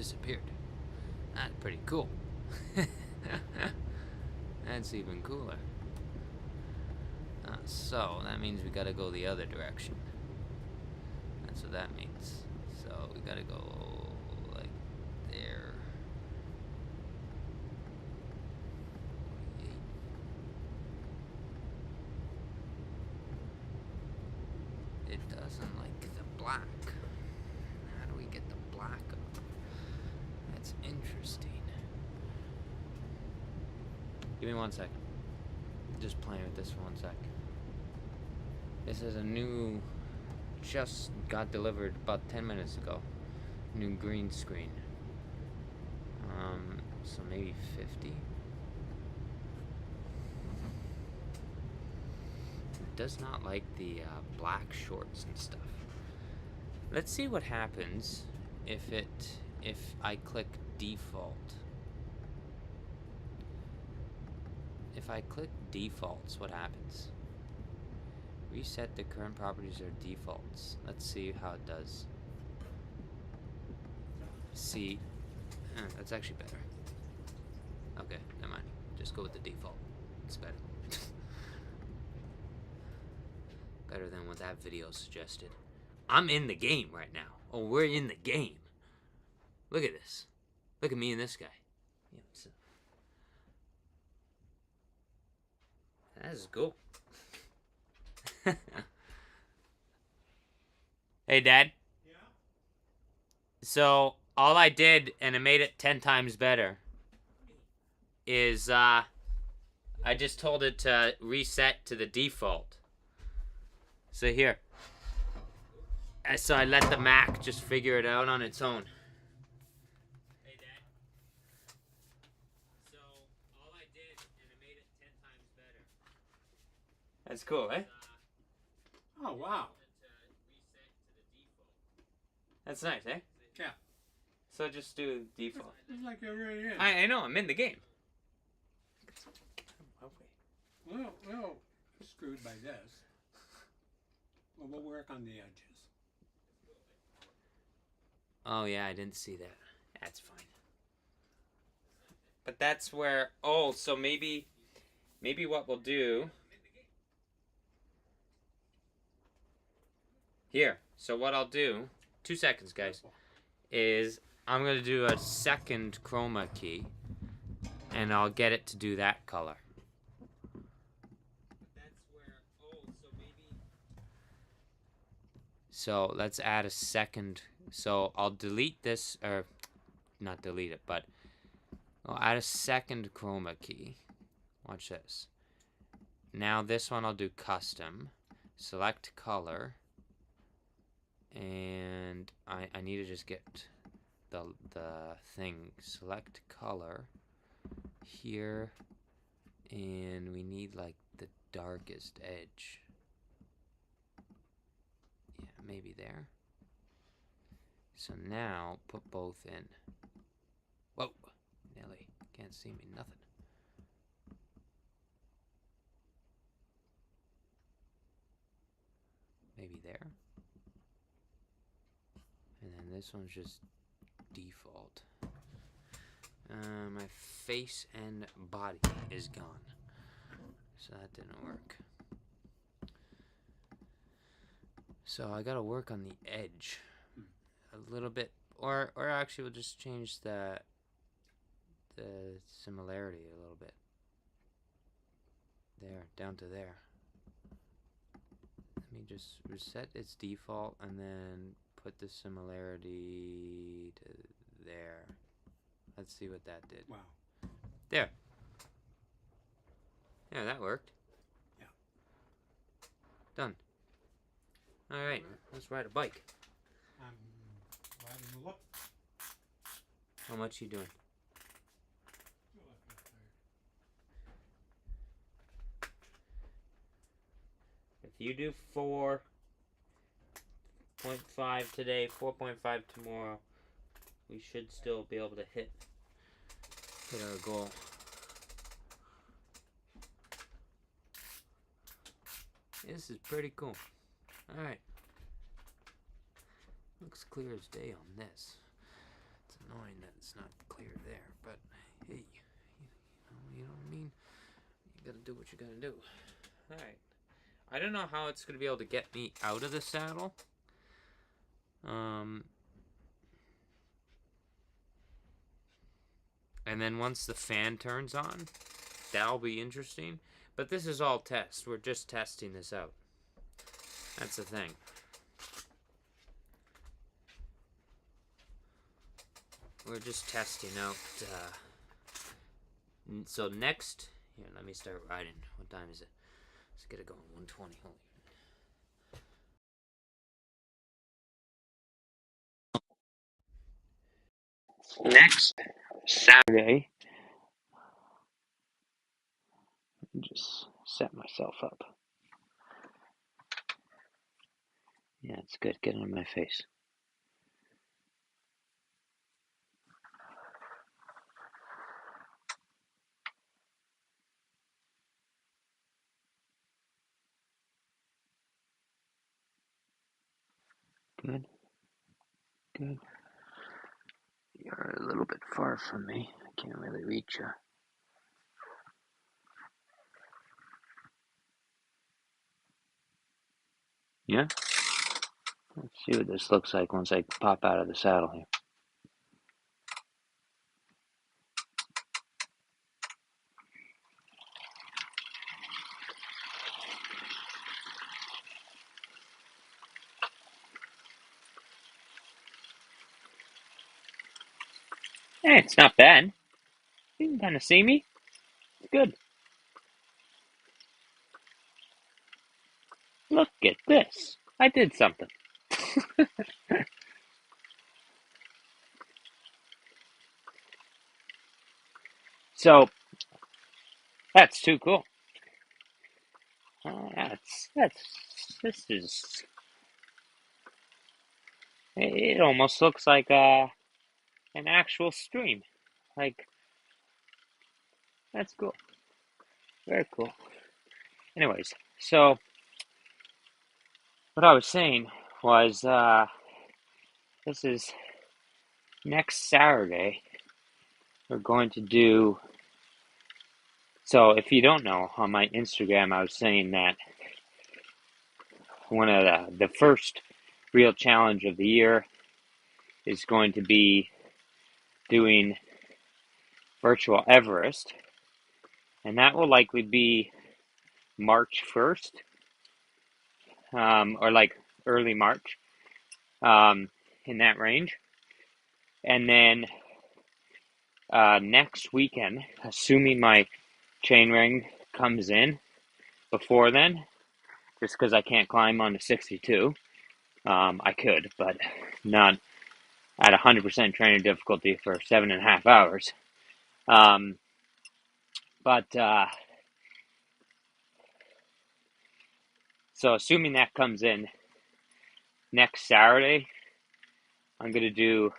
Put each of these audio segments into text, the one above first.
disappeared. That's pretty cool. That's even cooler. So that means we gotta go the other direction. That's what that means. So we gotta go like there. It doesn't like the black. How do we get the black up? That's interesting. Give me 1 second. Just playing with this for 1 sec. This is a new, just got delivered about 10 minutes ago. New green screen. So maybe 50. It does not like the black shorts and stuff. Let's see what happens if I click default. If I click defaults, what happens? Reset the current properties or defaults. Let's see how it does. See, that's actually better. Okay, never mind. Just go with the default. It's better. Better than what that video suggested. I'm in the game right now. Oh, we're in the game. Look at this. Look at me and this guy. Yeah, so that is cool. Hey, Dad. Yeah? So, all I did, and it made it 10 times better, is, I just told it to reset to the default. So here. So I let the Mac just figure it out on its own. Hey, Dad. So, all I did, and it made it 10 times better. That's cool, eh? Oh, wow. That's nice, eh? Yeah. So just do default. It's like you're really in. I know, I'm in the game. Well, screwed by this. Well, we'll work on the edges. Oh yeah, I didn't see that. That's fine. But that's where, oh, so maybe what we'll do here. So what I'll do, 2 seconds, guys, is I'm gonna do a second chroma key, and I'll get it to do that color. So let's add a second. So I'll delete this, or not delete it, but I'll add a second chroma key. Watch this. Now this one I'll do custom. Select color. And I need to just get the thing. Select color here. And we need like the darkest edge. Yeah, maybe there. So now put both in. Whoa, Nelly, can't see me, nothing. Maybe there. And then this one's just default. My face and body is gone. So that didn't work. So I gotta work on the edge a little bit, or actually we'll just change the similarity a little bit. There, down to there. Let me just reset its default and then put the similarity to there. Let's see what that did. Wow. There. Yeah, that worked. Yeah. Done. Alright, let's ride a bike. I'm riding a look. How much you doing? If you do 4.5 today, 4.5 tomorrow, we should still be able to hit our goal. This is pretty cool. Alright. Looks clear as day on this. It's annoying that it's not clear there, but hey, you know what I mean? You gotta do what you gotta do. Alright. I don't know how it's gonna be able to get me out of the saddle. And then once the fan turns on, that'll be interesting. But this is all test. We're just testing this out. That's the thing. We're just testing out. So next, here, let me start riding. What time is it? Let's get it going. 1:20. Holy. Next Saturday, just set myself up. Yeah, it's good. Get it on my face. Good. Good. You're a little bit far from me. I can't really reach you. Yeah? Let's see what this looks like once I pop out of the saddle here. Hey, it's not bad. You can kind of see me. It's good. Look at this. I did something. So, that's too cool. This is, it almost looks like an actual stream. Like, that's cool. Very cool. Anyways, so what I was saying was, this is next Saturday. We're going to do. So, if you don't know, on my Instagram, I was saying that one of the first real challenge of the year is going to be doing virtual Everest, and that will likely be March 1st, or like early March, in that range. And then next weekend, assuming my chainring comes in before then, just because I can't climb on the 62, I could, but not at 100% trainer difficulty for 7.5 hours. But so assuming that comes in next Saturday, I'm going to do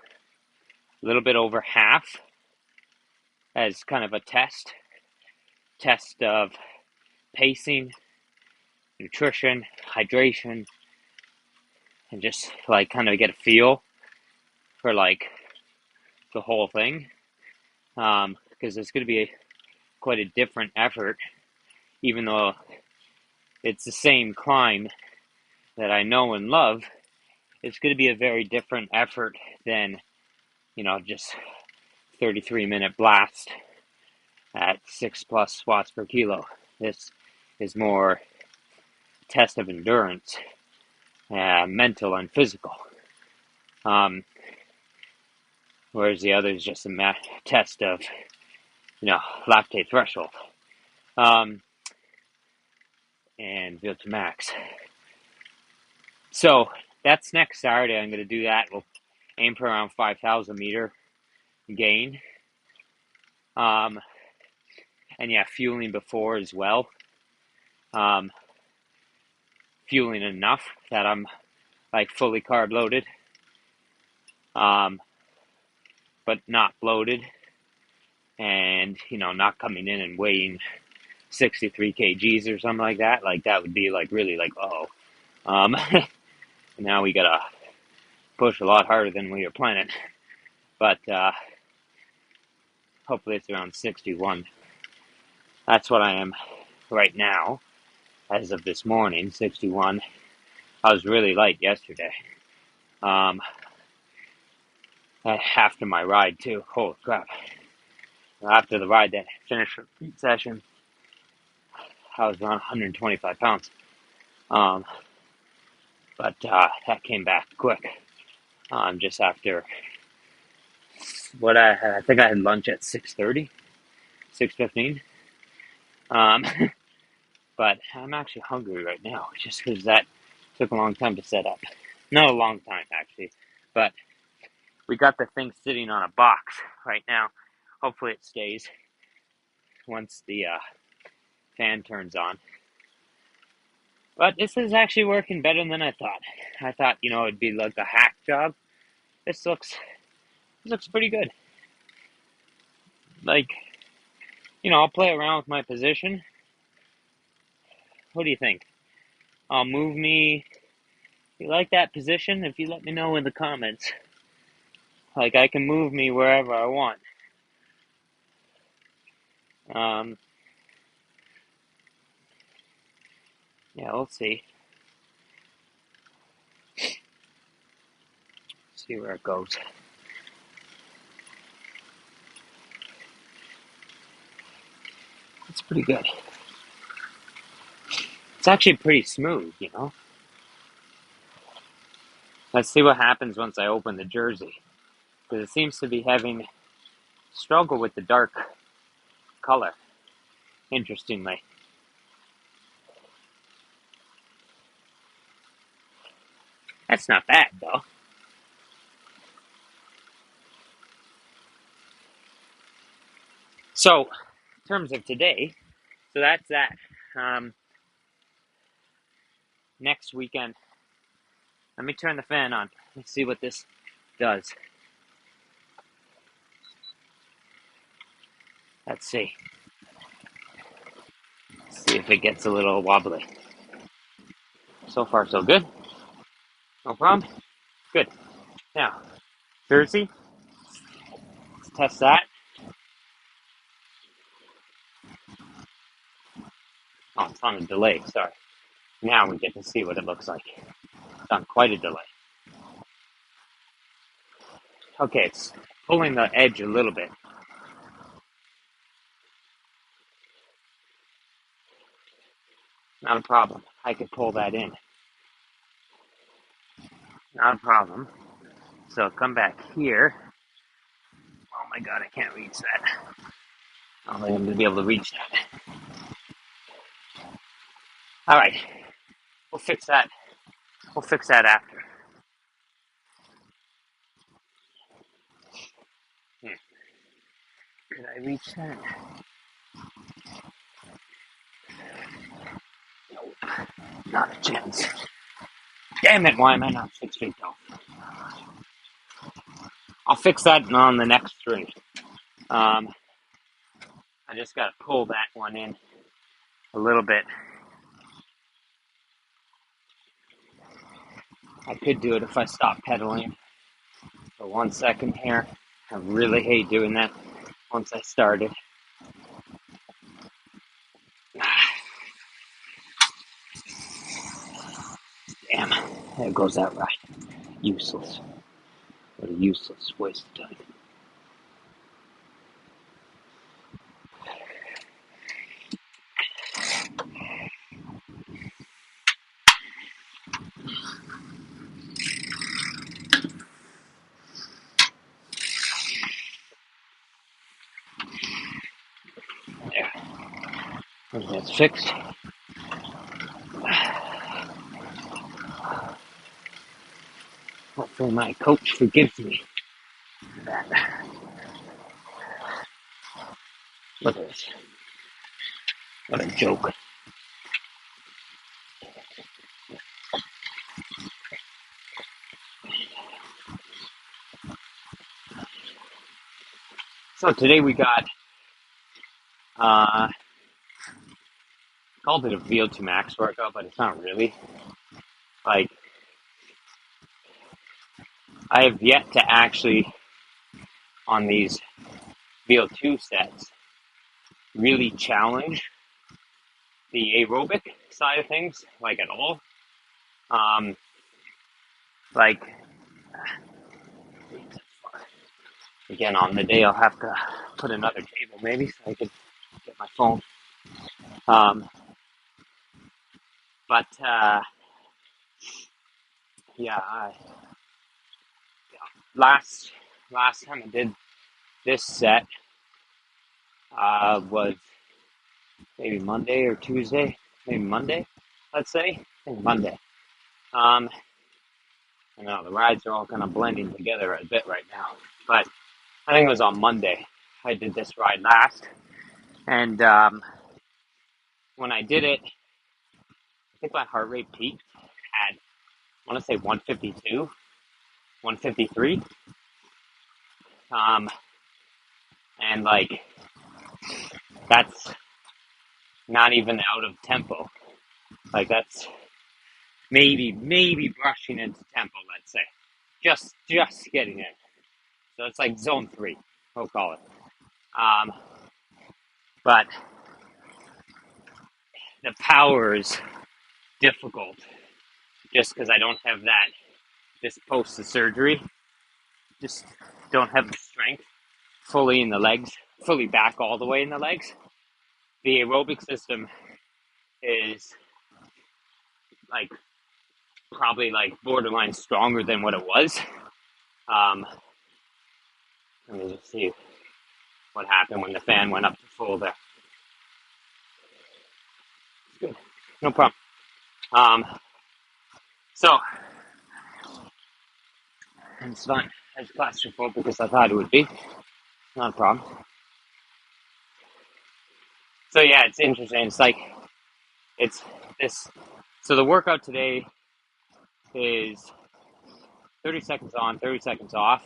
a little bit over half as kind of a test of pacing, nutrition, hydration, and just like kind of get a feel for like the whole thing. Because it's going to be quite a different effort, even though it's the same climb that I know and love. It's going to be a very different effort than, just 33-minute blast at 6+ watts per kilo. This is more test of endurance, mental and physical. Whereas the other is just a test of, lactate threshold, and VO2 max. So that's next Saturday. I'm going to do that. We'll aim for around 5,000 meter gain. And yeah, fueling before as well. Fueling enough that I'm like fully carb loaded, but not bloated, and not coming in and weighing 63 kgs or something like that. Like that would be like really like, now we gotta push a lot harder than we were planning. but hopefully it's around 61. That's what I am right now, as of this morning, 61. I was really light yesterday. Um, After my ride too. Holy crap! After the ride that finished the repeat session, I was around 125 pounds. Um, but that came back quick. Just after what I think I had lunch at 6:30, 6:15. Um, but I'm actually hungry right now, just because that took a long time to set up. Not a long time actually, but we got the thing sitting on a box right now. Hopefully it stays once the fan turns on. But this is actually working better than I thought. I thought, it'd be like a hack job. This looks pretty good. Like, I'll play around with my position. What do you think? I'll move me. You like that position? If you let me know in the comments. Like, I can move me wherever I want. Um, yeah, we'll see. See where it goes. It's pretty good. It's actually pretty smooth, Let's see what happens once I open the jersey. Because it seems to be having struggle with the dark color, interestingly. That's not bad, though. So, in terms of today, so that's that. Um, Next weekend, let me turn the fan on. Let's see what this does. Let's see. See if it gets a little wobbly. So far, so good. No problem. Good. Now, jersey. Let's test that. Oh, it's on a delay. Sorry. Now we get to see what it looks like. It's on quite a delay. Okay, it's pulling the edge a little bit. Not a problem. I could pull that in. Not a problem. So come back here. Oh my god, I can't reach that. I don't think I'm going to be able to reach that. Alright, we'll fix that. We'll fix that after. Could I reach that? Nope. Not a chance. Damn it, why am I not 6 feet tall? I'll fix that on the next three. I just got to pull that one in a little bit. I could do it if I stop pedaling for 1 second here. I really hate doing that once I started. Damn, there goes that ride. Useless. What a useless waste of time. There. That's fixed. Hopefully my coach forgives me for that. Look at this. What a joke. So today we got, called it a VO2 max workout, but it's not really. Like, I have yet to actually on these VO2 sets really challenge the aerobic side of things, like at all. Like again, on the day I'll have to put another table maybe so I can get my phone. But yeah, last time I did this set was maybe Monday or Tuesday, maybe Monday, let's say. I think Monday. I know the rides are all kind of blending together a bit right now, but I think it was on Monday I did this ride last, and when I did it, I think my heart rate peaked at, I want to say 152, 153, and like that's not even out of tempo. Like that's maybe brushing into tempo, let's say, just getting in. So it's like zone 3, we'll call it. But the power is difficult just because I don't have that. This post the surgery, just don't have the strength fully in the legs, fully back all the way in the legs. The aerobic system is like probably like borderline stronger than what it was. Let me just see what happened when the fan went up to full there. Good, no problem. So it's not as claustrophobic as I thought it would be. Not a problem. So yeah, it's interesting. It's like it's this. So the workout today is 30 seconds on, 30 seconds off.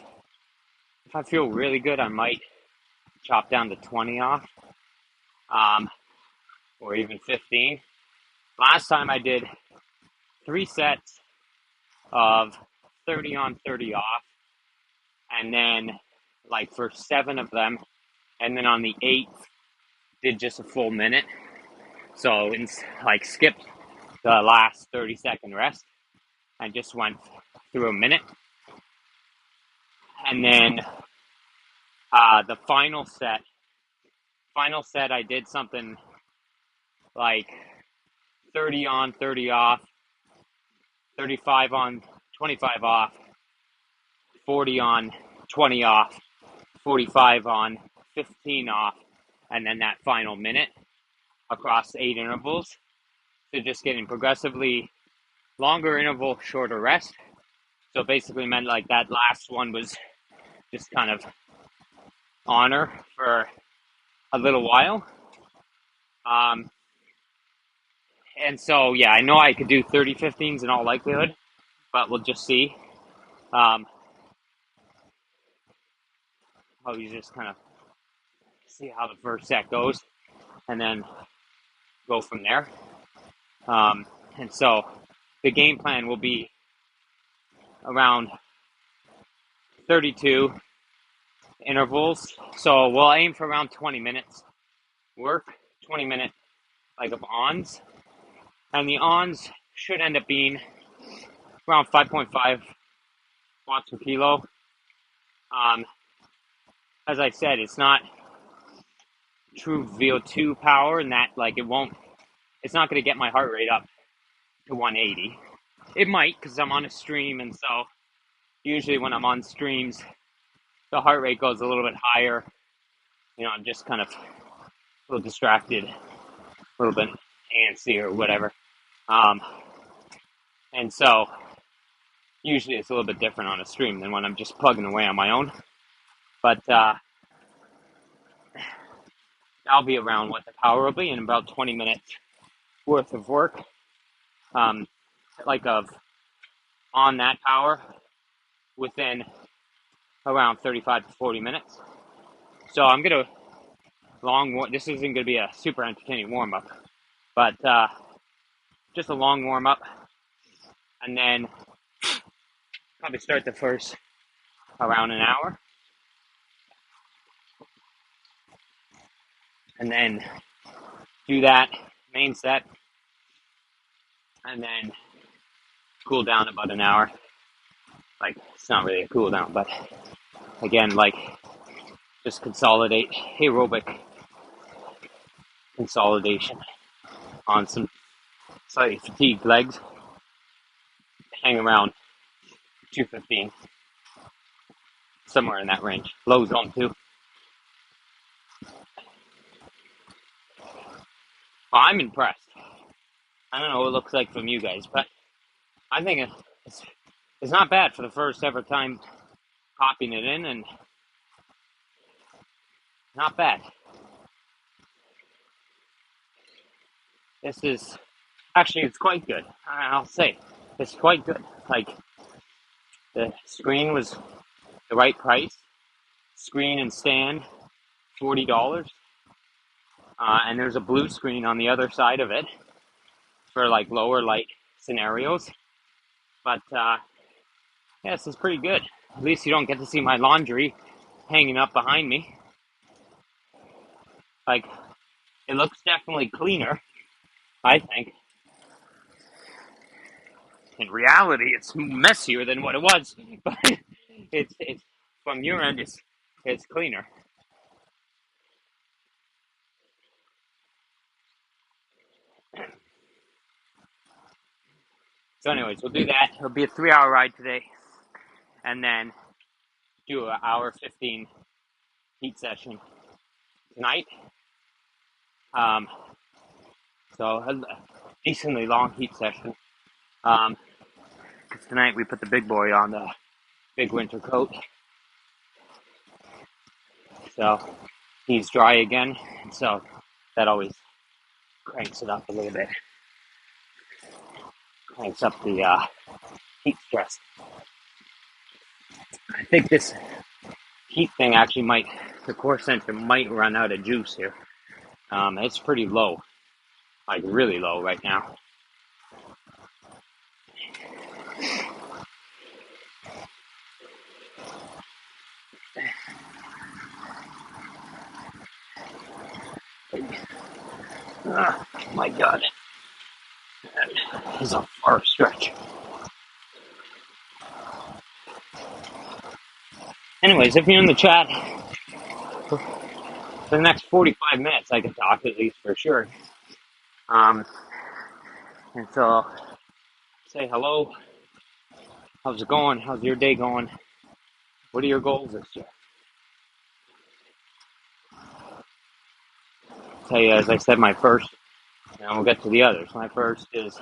If I feel really good, I might chop down to 20 off, or even 15. Last time I did 3 sets of 30 on, 30 off, and then like for 7 of them, and then on the 8th, did just a full minute. So it's like skipped the last 30-second rest and just went through a minute. And then the final set, I did something like 30 on, 30 off, 35 on, 25 off, 40 on, 20 off, 45 on, 15 off, and then that final minute across 8 intervals. So just getting progressively longer interval, shorter rest. So basically meant like that last one was just kind of honor for a little while. And so, yeah, I know I could do 30 15s in all likelihood, but we'll just see. I'll just kind of see how the first set goes and then go from there. And so the game plan will be around 32 intervals. So we'll aim for around 20 minutes work, 20 minute like of ons. And the ons should end up being around 5.5 watts per kilo. As I said, it's not true VO2 power, and that like it's not going to get my heart rate up to 180. It might, because I'm on a stream, and so usually when I'm on streams, the heart rate goes a little bit higher. You know, I'm just kind of a little distracted, a little bit antsy or whatever. And so usually it's a little bit different on a stream than when I'm just plugging away on my own. But I'll be around what the power will be in about 20 minutes worth of work, like of on that power within around 35 to 40 minutes. So I'm gonna this isn't gonna be a super entertaining warm up, but just a long warm up, and then probably start the first around an hour, and then do that main set, and then cool down about an hour. Like, it's not really a cool down, but again, like, just consolidate aerobic consolidation on some slightly fatigued legs. Hang around 215, somewhere in that range. Low zone too. Well, I'm impressed. I don't know what it looks like from you guys, but I think it's not bad for the first ever time popping it in, and not bad. This is actually, it's quite good. I'll say it's quite good. Like, the screen was the right price. Screen and stand, $40. And there's a blue screen on the other side of it for like lower light scenarios. But yeah, this is pretty good. At least you don't get to see my laundry hanging up behind me. Like, it looks definitely cleaner, I think. In reality, it's messier than what it was, but it's from your end, it's cleaner. So, anyways, we'll do that. It'll be a 3-hour ride today, and then do an hour 15 heat session tonight. So a decently long heat session. Because tonight we put the big boy on the big winter coat, so he's dry again, and so that always cranks it up a little bit, cranks up the heat stress. I think this heat thing actually might, the core sensor might run out of juice here. It's pretty low, like really low right now. Oh my God, that is a far stretch. Anyways, if you're in the chat for the next 45 minutes, I can talk at least for sure. And so say hello. How's it going? How's your day going? What are your goals this year? Tell you, as I said, my first, and we'll get to the others. My first is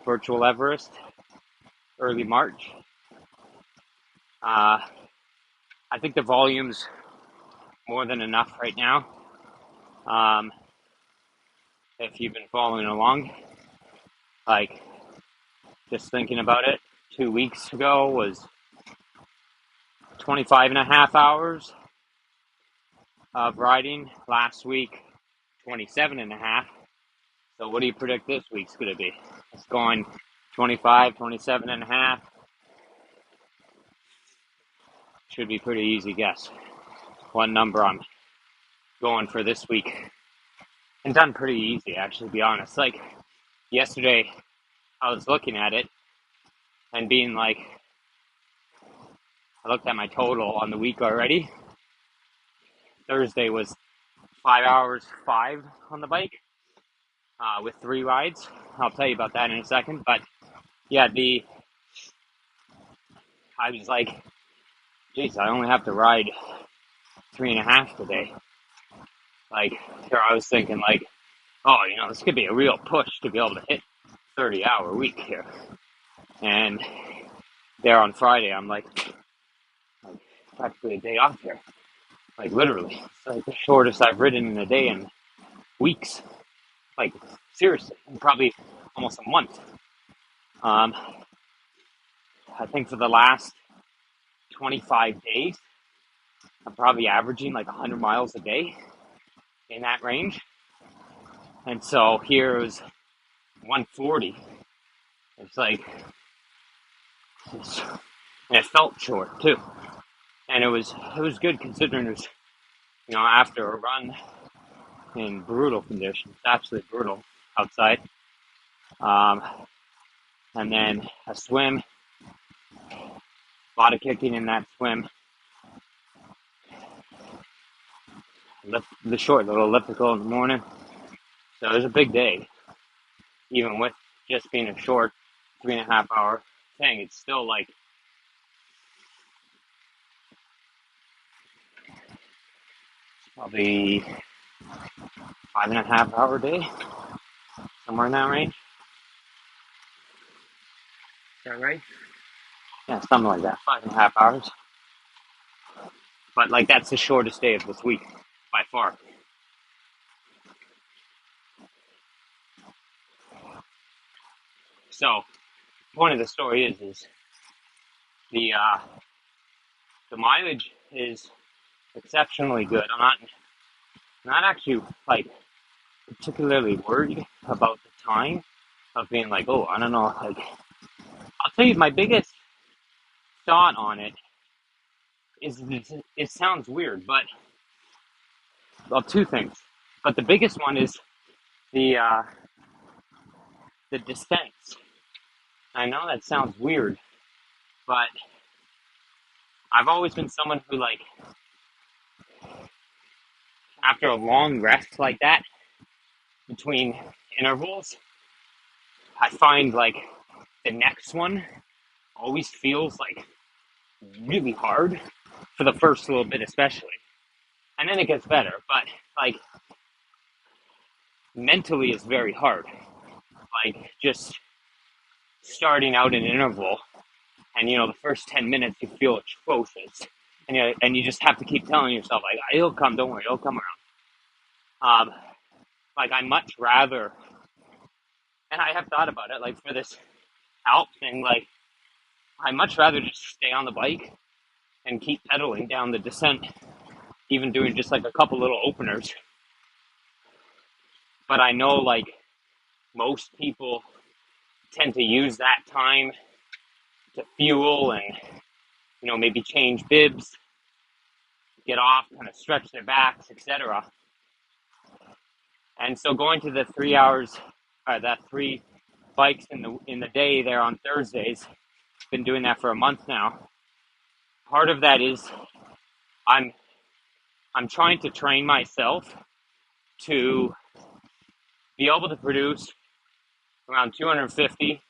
Virtual Everest, early March. I think the volume's more than enough right now. If you've been following along, like, just thinking about it, 2 weeks ago was 25 and a half hours of riding. Last week, 27 and a half. So what do you predict this week's going to be? It's going 25, 27 and a half. Should be pretty easy guess what number I'm going for this week. And done pretty easy, actually, to be honest. Like, yesterday, I was looking at it and being like, I looked at my total on the week already. Thursday was 5 hours 5 on the bike with 3 rides. I'll tell you about that in a second. But yeah, I was like, geez, I only have to ride 3.5 today. Like, here I was thinking, like, oh, this could be a real push to be able to hit 30-hour week here. And there on Friday, I'm like practically a day off here. Like, literally. It's like the shortest I've ridden in a day in weeks. Like, seriously, probably almost a month. I think for the last 25 days, I'm probably averaging like 100 miles a day in that range. And so here it was 140. It's like, and it felt short too. And it was good considering it was, after a run in brutal conditions, absolutely brutal outside. Um, and then a swim, a lot of kicking in that swim. The short little elliptical in the morning. So it was a big day, even with just being a short 3.5 hour thing. It's still like probably 5.5 hour day, somewhere in that range. Is that right? Yeah, something like that. 5.5 hours. But like that's the shortest day of this week by far. So point of the story is the mileage is exceptionally good. I'm not actually like particularly worried about the time of being like, oh, I don't know. Like, I'll tell you, my biggest thought on it is it sounds weird, but well, two things. But the biggest one is the uh, the descents. I know that sounds weird, but I've always been someone who like after a long rest like that between intervals, I find like the next one always feels like really hard for the first little bit, especially. And then it gets better, but like mentally it's very hard. Like just starting out an interval and the first 10 minutes you feel atrocious. And you just have to keep telling yourself like it'll come, don't worry, it'll come around. Like I much rather, and I have thought about it, like for this Alp thing, like I much rather just stay on the bike and keep pedaling down the descent, even doing just like a couple little openers. But I know like most people tend to use that time to fuel and maybe change bibs, get off, kind of stretch their backs, etc. And so going to the 3 hours, that 3 bikes in the day there on Thursdays, been doing that for a month now. Part of that is I'm trying to train myself to be able to produce around 250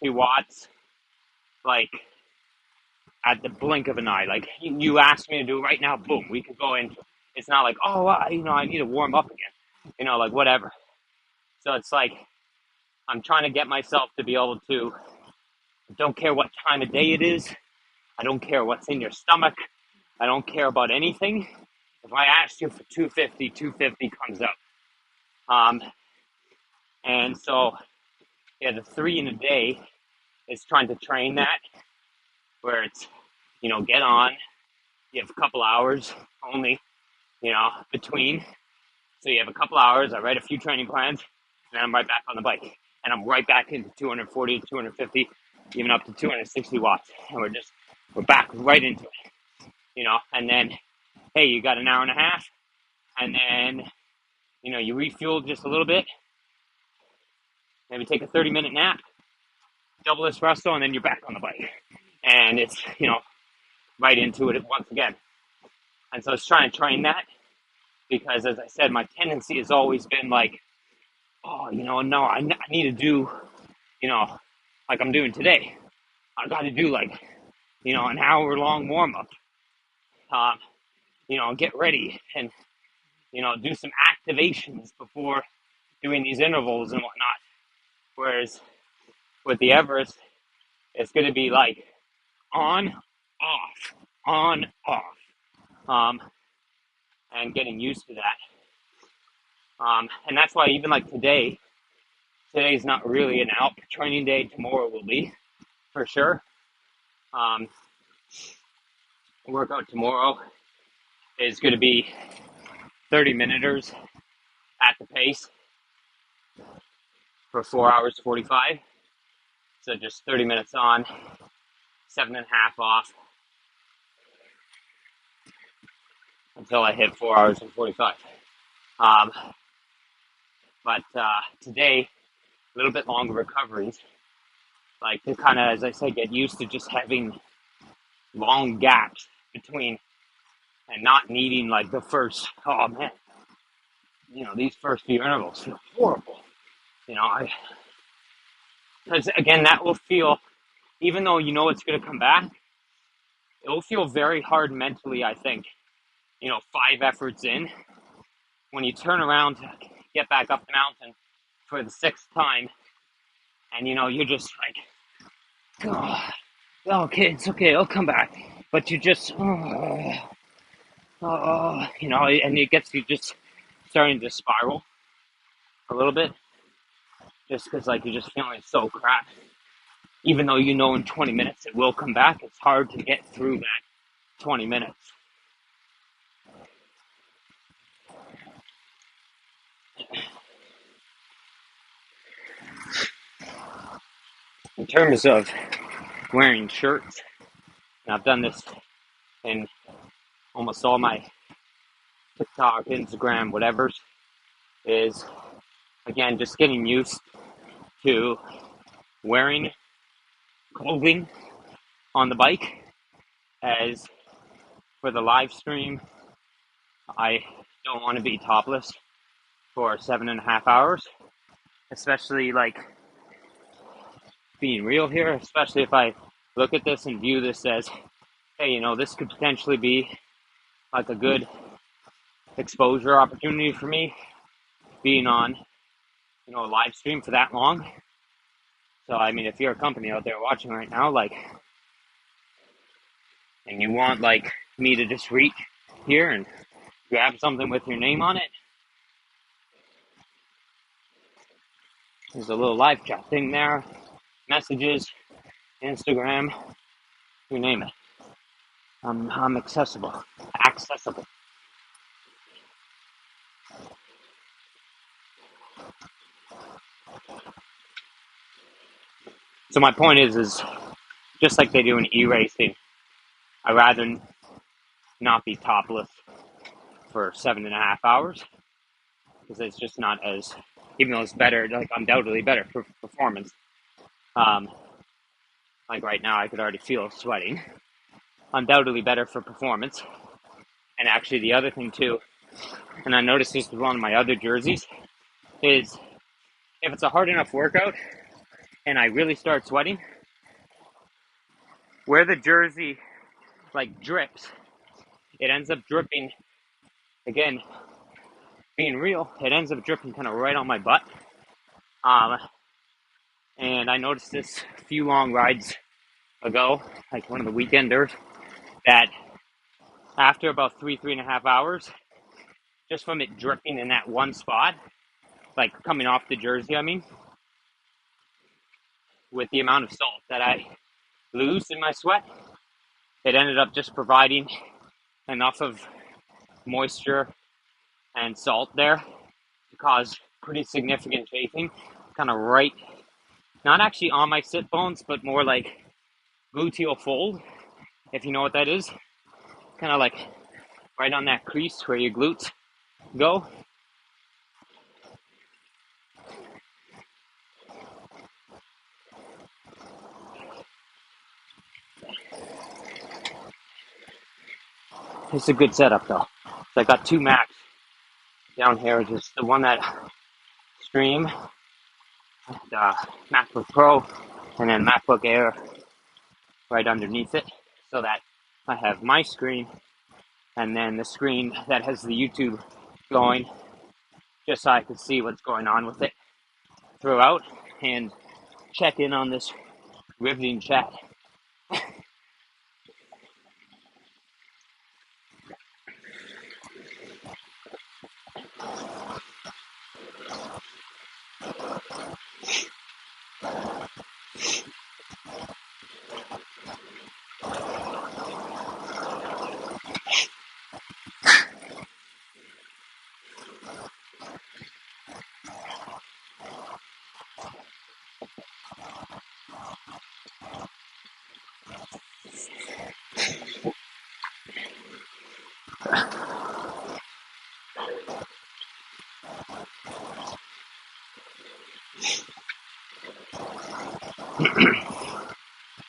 watts, like at the blink of an eye. Like you asked me to do right now, boom, we could go into it. It's not like, oh, I need to warm up again, like whatever. So it's like I'm trying to get myself to be able to, don't care what time of day it is. I don't care what's in your stomach. I don't care about anything. If I ask you for 250 comes up. And so, yeah, the 3 in a day is trying to train that, where it's, get on. You have a couple hours only, between. So you have a couple hours. I write a few training plans, and then I'm right back on the bike. And I'm right back into 240, 250, even up to 260 watts. And we're back right into it, And then, hey, you got an hour and a half. And then, you refuel just a little bit. Maybe take a 30-minute nap, double espresso, and then you're back on the bike. And it's, right into it once again. And so I was trying to train that because, as I said, my tendency has always been like, oh, no, I need to do, like I'm doing today. I got to do like, an hour-long warm-up, get ready and, do some activations before doing these intervals and whatnot. Whereas with the Everest, it's going to be like on, off, on, off, and getting used to that. And that's why even like today's not really an Alp training day. Tomorrow will be, for sure. Workout tomorrow is going to be 30-minuters at the pace for 4 hours 45. So just 30 minutes on, 7.5 off until I hit 4 hours and 45. Um, but today, a little bit longer recoveries, like to kind of, as I said, get used to just having long gaps between and not needing like the first, oh man, these first few intervals feel horrible. Because again, that will feel, even though it's going to come back, it will feel very hard mentally, I think, 5 efforts in, when you turn around to get back up the mountain for the 6th time, and you're just like, oh, okay, it's okay, I'll come back. But you just, and it gets you just starting to spiral a little bit, just because like you're just feeling so crap. Even though in 20 minutes it will come back, it's hard to get through that 20 minutes. In terms of wearing shirts, and I've done this in almost all my TikTok, Instagram, whatever's, is again just getting used to wearing clothing on the bike. As for the live stream, I don't want to be topless for 7.5 hours, especially like being real here, especially if I look at this and view this as, hey, this could potentially be like a good exposure opportunity for me, being on, a live stream for that long. So, I mean, if you're a company out there watching right now, like, and you want, like, me to just reach here and grab something with your name on it, there's a little live chat thing there, messages, Instagram, you name it. I'm accessible. So my point is just like they do in e-racing, I'd rather not be topless for 7.5 hours, because it's just not as, even though it's better, like undoubtedly better for performance. Like right now, I could already feel sweating. Undoubtedly better for performance. And actually, the other thing too, and I noticed this with one of my other jerseys, is if it's a hard enough workout and I really start sweating, where the jersey like drips, it ends up dripping, again, being real, it ends up dripping kind of right on my butt. And I noticed this a few long rides ago, like one of the weekenders, that after about 3.5 hours, just from it dripping in that one spot, like coming off the jersey, I mean, with the amount of salt that I lose in my sweat, it ended up just providing enough of moisture and salt there to cause pretty significant chafing, kind of right, not actually on my sit bones, but more like gluteal fold, if you know what that is. Kind of like right on that crease where your glutes go. It's a good setup though. So I got 2 Macs down here, just the one that stream, the MacBook Pro, and then MacBook Air right underneath it, so that I have my screen and then the screen that has the YouTube going, just so I can see what's going on with it throughout and check in on this riveting chat.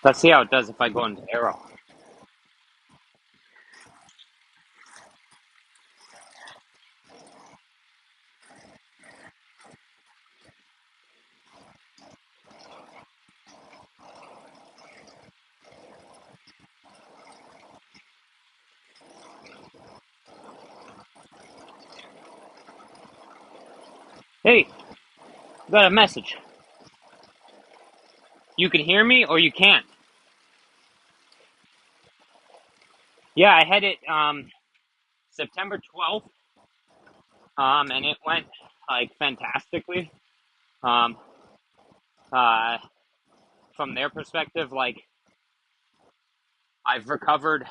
Let's see how it does if I go into aero. Hey, got a message. You can hear me or you can't. Yeah, I had it September 12th, and it went like fantastically. Um, uh, from their perspective, like I've recovered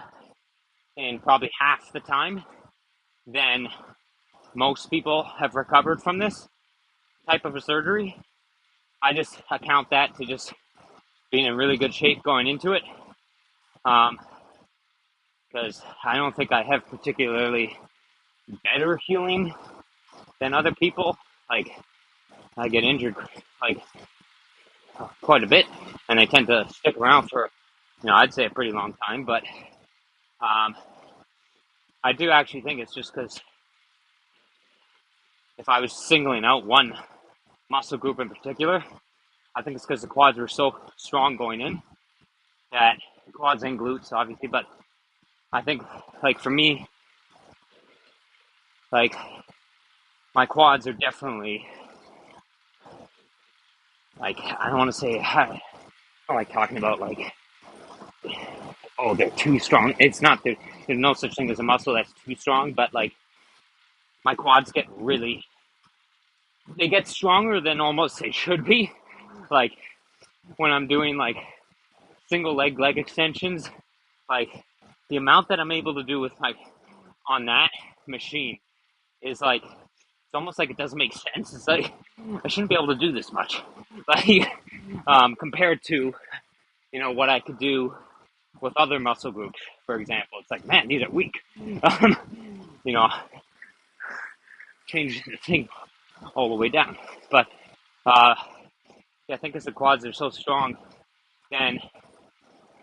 in probably half the time than most people have recovered from this type of a surgery. I just account that to just being in really good shape going into it. Because I don't think I have particularly better healing than other people. Like I get injured like quite a bit, and they tend to stick around for, I'd say a pretty long time. But I do actually think it's just because if I was singling out one muscle group in particular, I think it's because the quads were so strong going in, that quads and glutes obviously, but I think like for me, like my quads are definitely like, I don't want to say, I don't like talking about like, oh, they're too strong. It's not, there's no such thing as a muscle that's too strong, but like my quads they get stronger than almost they should be. Like when I'm doing like single leg extensions, like the amount that I'm able to do with like on that machine is like, it's almost like it doesn't make sense. It's like I shouldn't be able to do this much, like compared to what I could do with other muscle groups. For example, it's like, man, these are weak. you know, change the thing all the way down. But yeah, I think as the quads are so strong, then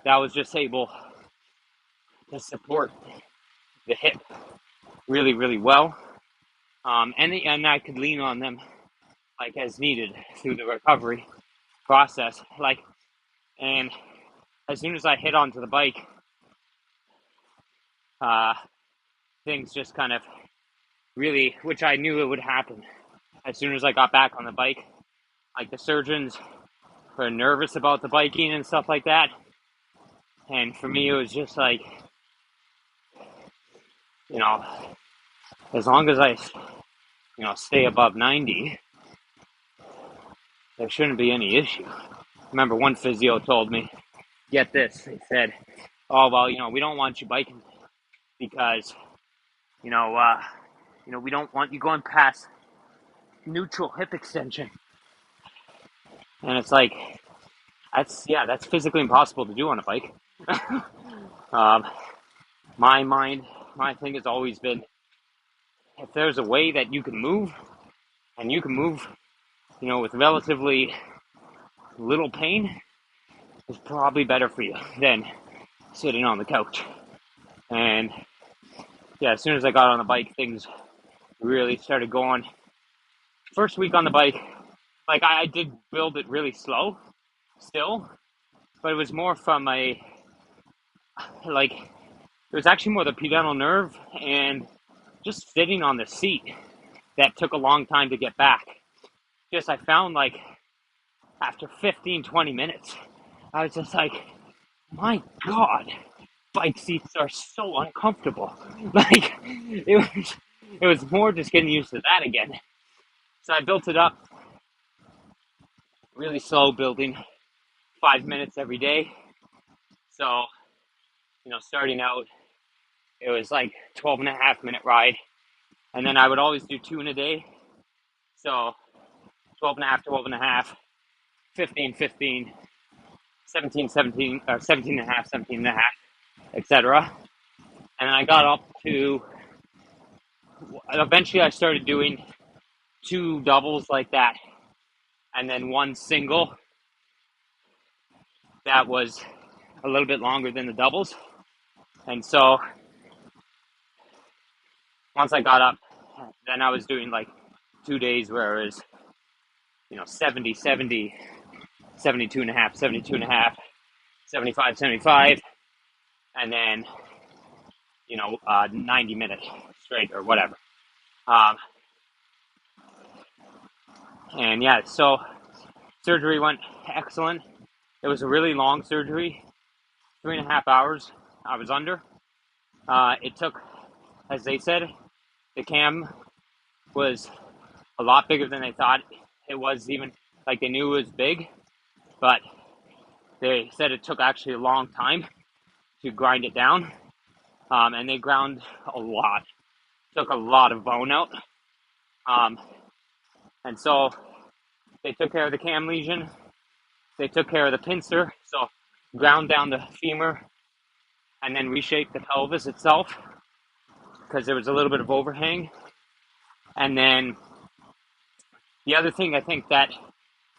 that was just able to support the hip really, really well. And I could lean on them like as needed through the recovery process. Like, and as soon as I hit onto the bike, things just kind of really, which I knew it would happen. As soon as I got back on the bike, like the surgeons were nervous about the biking and stuff like that. And for me, it was just like, as long as I, stay above 90, there shouldn't be any issue. I remember one physio told me, get this, they said, oh, well, we don't want you biking because, we don't want you going past neutral hip extension. And it's like, that's physically impossible to do on a bike. My thing has always been, if there's a way that you can move, and you can move, with relatively little pain, it's probably better for you than sitting on the couch. And yeah, as soon as I got on the bike, things really started going. First week on the bike, like I did build it really slow still, but it was more from it was actually more the pudendal nerve and just sitting on the seat that took a long time to get back. Just I found like after 15-20 minutes, I was just like, my God, bike seats are so uncomfortable. Like it was more just getting used to that again. So I built it up really slow, building 5 minutes every day. So, starting out, it was like 12.5 minute ride. And then I would always do 2 in a day. So 12.5, 15, 15, 17, 17, or 17.5, 17.5, etc. And then I got up to, eventually I started doing 2 doubles like that. And then 1 single that was a little bit longer than the doubles. And so once I got up, then I was doing like 2 days where it was, 70, 70, 72 and a half, 72 and a half, 75, 75, and then, 90 minutes straight or whatever. And yeah, so surgery went excellent. It was a really long surgery, 3.5 hours I was under. It took, as they said, the cam was a lot bigger than they thought it was, even like they knew it was big, but they said it took actually a long time to grind it down. And they ground a lot, took a lot of bone out. And so they took care of the cam lesion, they took care of the pincer, so ground down the femur and then reshaped the pelvis itself because there was a little bit of overhang. And then the other thing I think that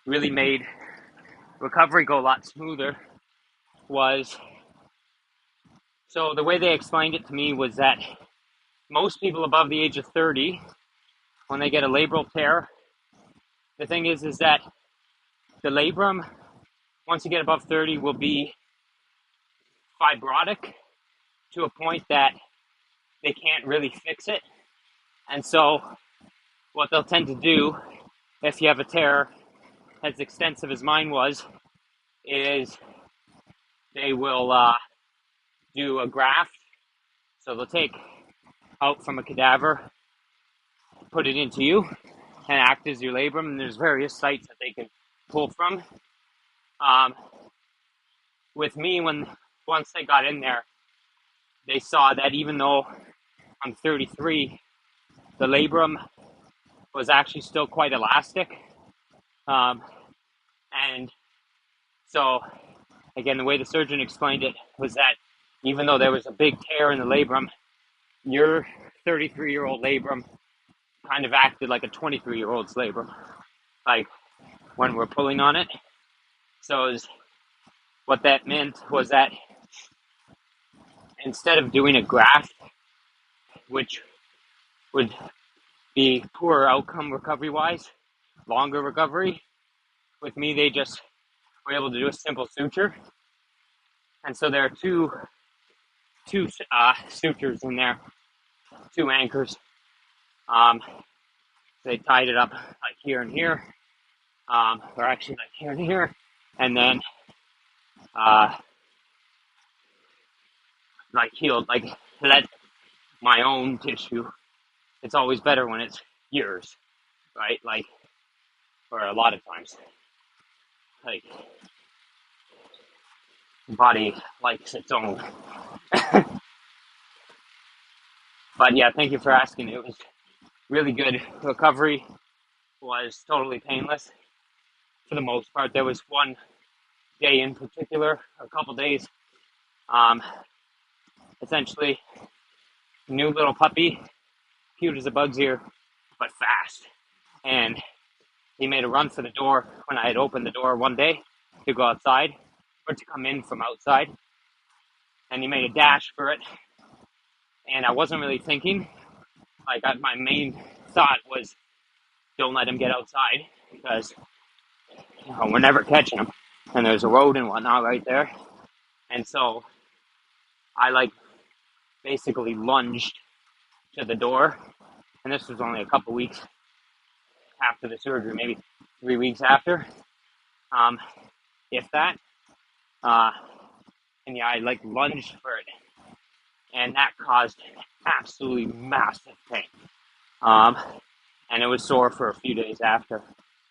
really made recovery go a lot smoother was, so the way they explained it to me was that most people above the age of 30, when they get a labral tear, the thing is that the labrum, once you get above 30, will be fibrotic to a point that they can't really fix it. And so what they'll tend to do, if you have a tear as extensive as mine was, is they will do a graft. So they'll take out from a cadaver, put it into you, and act as your labrum. And there's various sites that they can pull from. With me, once they got in there, they saw that even though I'm 33, the labrum was actually still quite elastic. And so, again, the way the surgeon explained it was that even though there was a big tear in the labrum, your 33-year-old labrum kind of acted like a 23-year-old's labrum, like when we're pulling on it. So what that meant was that instead of doing a graft, which would be poorer outcome recovery-wise, longer recovery, with me they just were able to do a simple suture. And so there are two sutures in there, 2 anchors. They tied it up like here and here, or actually like here and here, and then like healed, like let my own tissue. It's always better when it's yours, right? Like, or a lot of times, like the body likes its own. But yeah, thank you for asking. It was really good. Recovery was totally painless for the most part. There was one day in particular, a couple days, essentially new little puppy, cute as a bug's ear, but fast. And he made a run for the door when I had opened the door one day to go outside, or to come in from outside. And he made a dash for it. And I wasn't really thinking. Like, my main thought was, don't let him get outside, because we're never catching him. And there's a road and whatnot right there. And so I basically lunged to the door. And this was only a couple weeks after the surgery, maybe 3 weeks after, if that. And yeah, I lunged for it, and that caused absolutely massive pain. And it was sore for a few days after,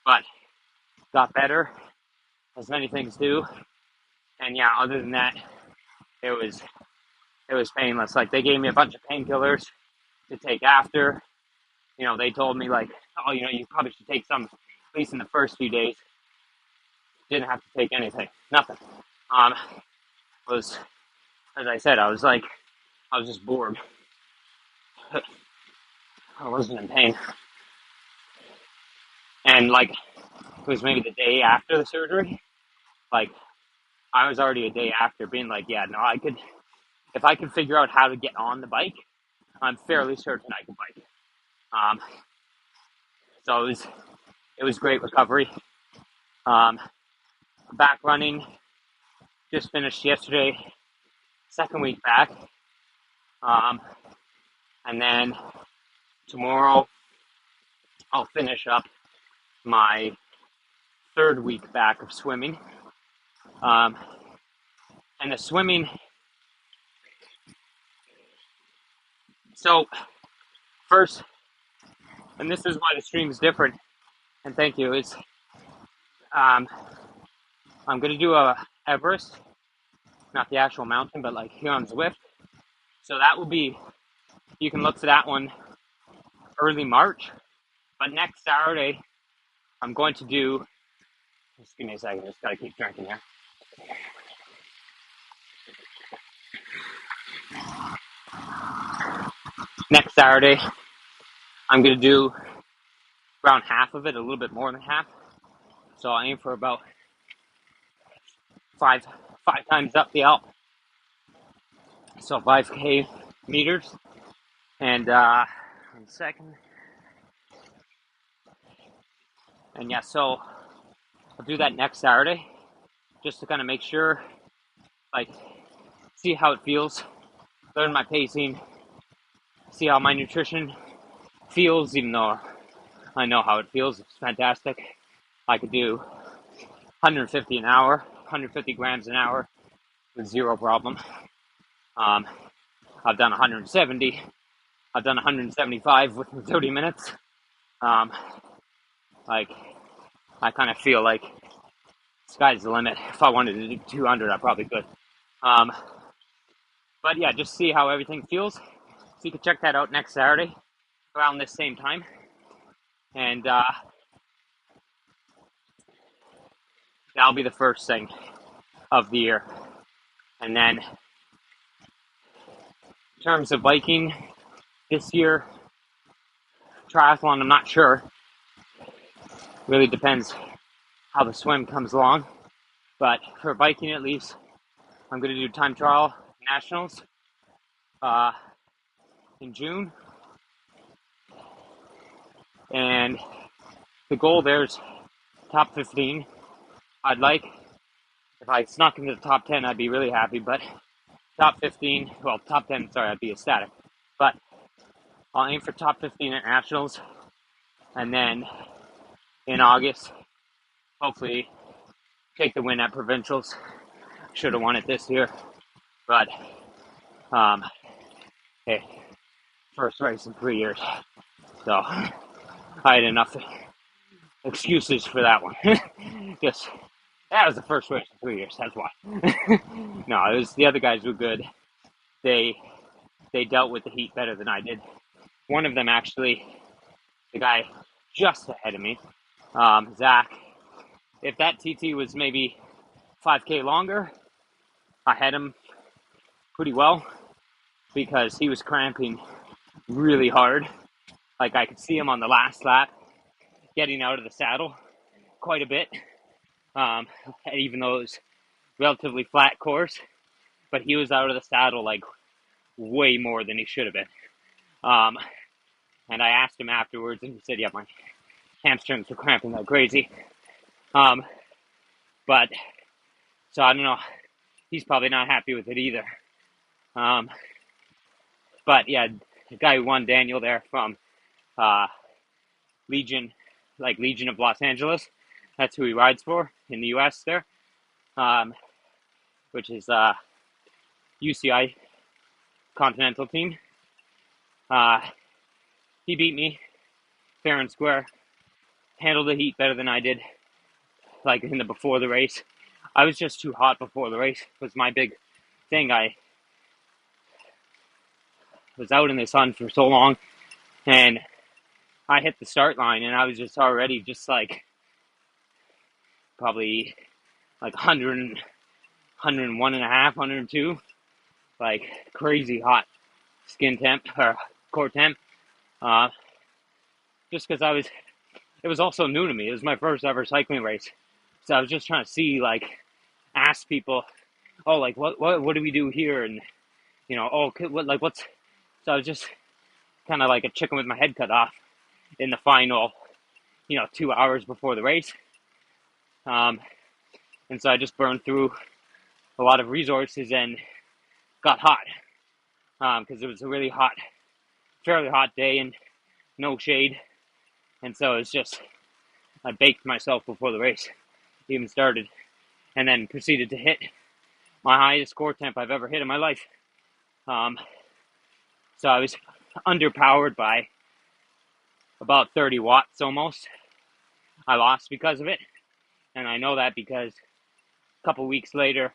but got better, as many things do. And yeah, other than that, it was painless. Like, they gave me a bunch of painkillers to take after. They told me you probably should take some, at least in the first few days. Didn't have to take anything, nothing. Was, as I said, I was just bored. I wasn't in pain. And it was maybe the day after the surgery, I was already a day after being like, yeah, no, if I could figure out how to get on the bike, I'm fairly certain I could bike. Um, so it was great recovery. Um, back running, just finished yesterday, second week back. And then tomorrow I'll finish up my third week back of swimming. And the swimming, so first, and this is why the stream is different, and thank you, is I'm going to do a Everest, not the actual mountain, but like here on Zwift. So that will be, you can look for that one early March. But next Saturday, I'm going to do, just give me a second, just got to keep drinking here. Next Saturday, I'm going to do around half of it, a little bit more than half. So I aim for about five times up the Alp. So 5K meters. And 1 second. And yeah, so I'll do that next Saturday just to kind of make sure, like, see how it feels, learn my pacing, see how my nutrition feels, even though I know how it feels. It's fantastic. I could do 150 an hour, 150 grams an hour with zero problem. I've done 170. I've done 175 within 30 minutes. Like, I kind of feel like sky's the limit. If I wanted to do 200, I probably could. But yeah, just see how everything feels. So you can check that out next Saturday around this same time. And that'll be the first thing of the year. And then in terms of biking this year, triathlon, I'm not sure. Really depends how the swim comes along. But for biking at least, I'm going to do time trial nationals in June. And the goal there's top 15. I'd like, if I snuck into the top 10, I'd be really happy. But top 15, well, top 10, sorry, I'd be ecstatic. But I'll aim for top 15 at nationals. And then in August, hopefully take the win at provincials. Should have won it this year. But, hey, first race in 3 years. So I had enough excuses for that one. Just, that was the first race in 3 years. That's why. No, it was, the other guys were good. They dealt with the heat better than I did. One of them actually, the guy just ahead of me, Zach. If that TT was maybe 5K longer, I had him pretty well because he was cramping really hard. Like, I could see him on the last lap getting out of the saddle quite a bit, even though it was relatively flat course. But he was out of the saddle like way more than he should have been. And I asked him afterwards, and he said, "Yeah, my hamstrings were cramping like crazy." But so I don't know. He's probably not happy with it either. But yeah, the guy who won, Daniel, there from Legion, like Legion of Los Angeles. That's who he rides for in the U.S. there, which is UCI Continental team. He beat me fair and square. Handled the heat better than I did, like in the before the race. I was just too hot before the race. Was my big thing. I was out in the sun for so long, and I hit the start line, and I was just already just like probably like 100, 101 and a half, 102, like crazy hot skin temp or core temp. Just because it was also new to me. It was my first ever cycling race, so I was just trying to see like ask people, oh, like what do we do here, and oh, what's. So I was just kind of like a chicken with my head cut off in the final, 2 hours before the race. And so I just burned through a lot of resources and got hot because it was a really hot, fairly hot day and no shade. And so it's just, I baked myself before the race even started, and then proceeded to hit my highest core temp I've ever hit in my life. So I was underpowered by about 30 watts almost. I lost because of it, and I know that because a couple weeks later,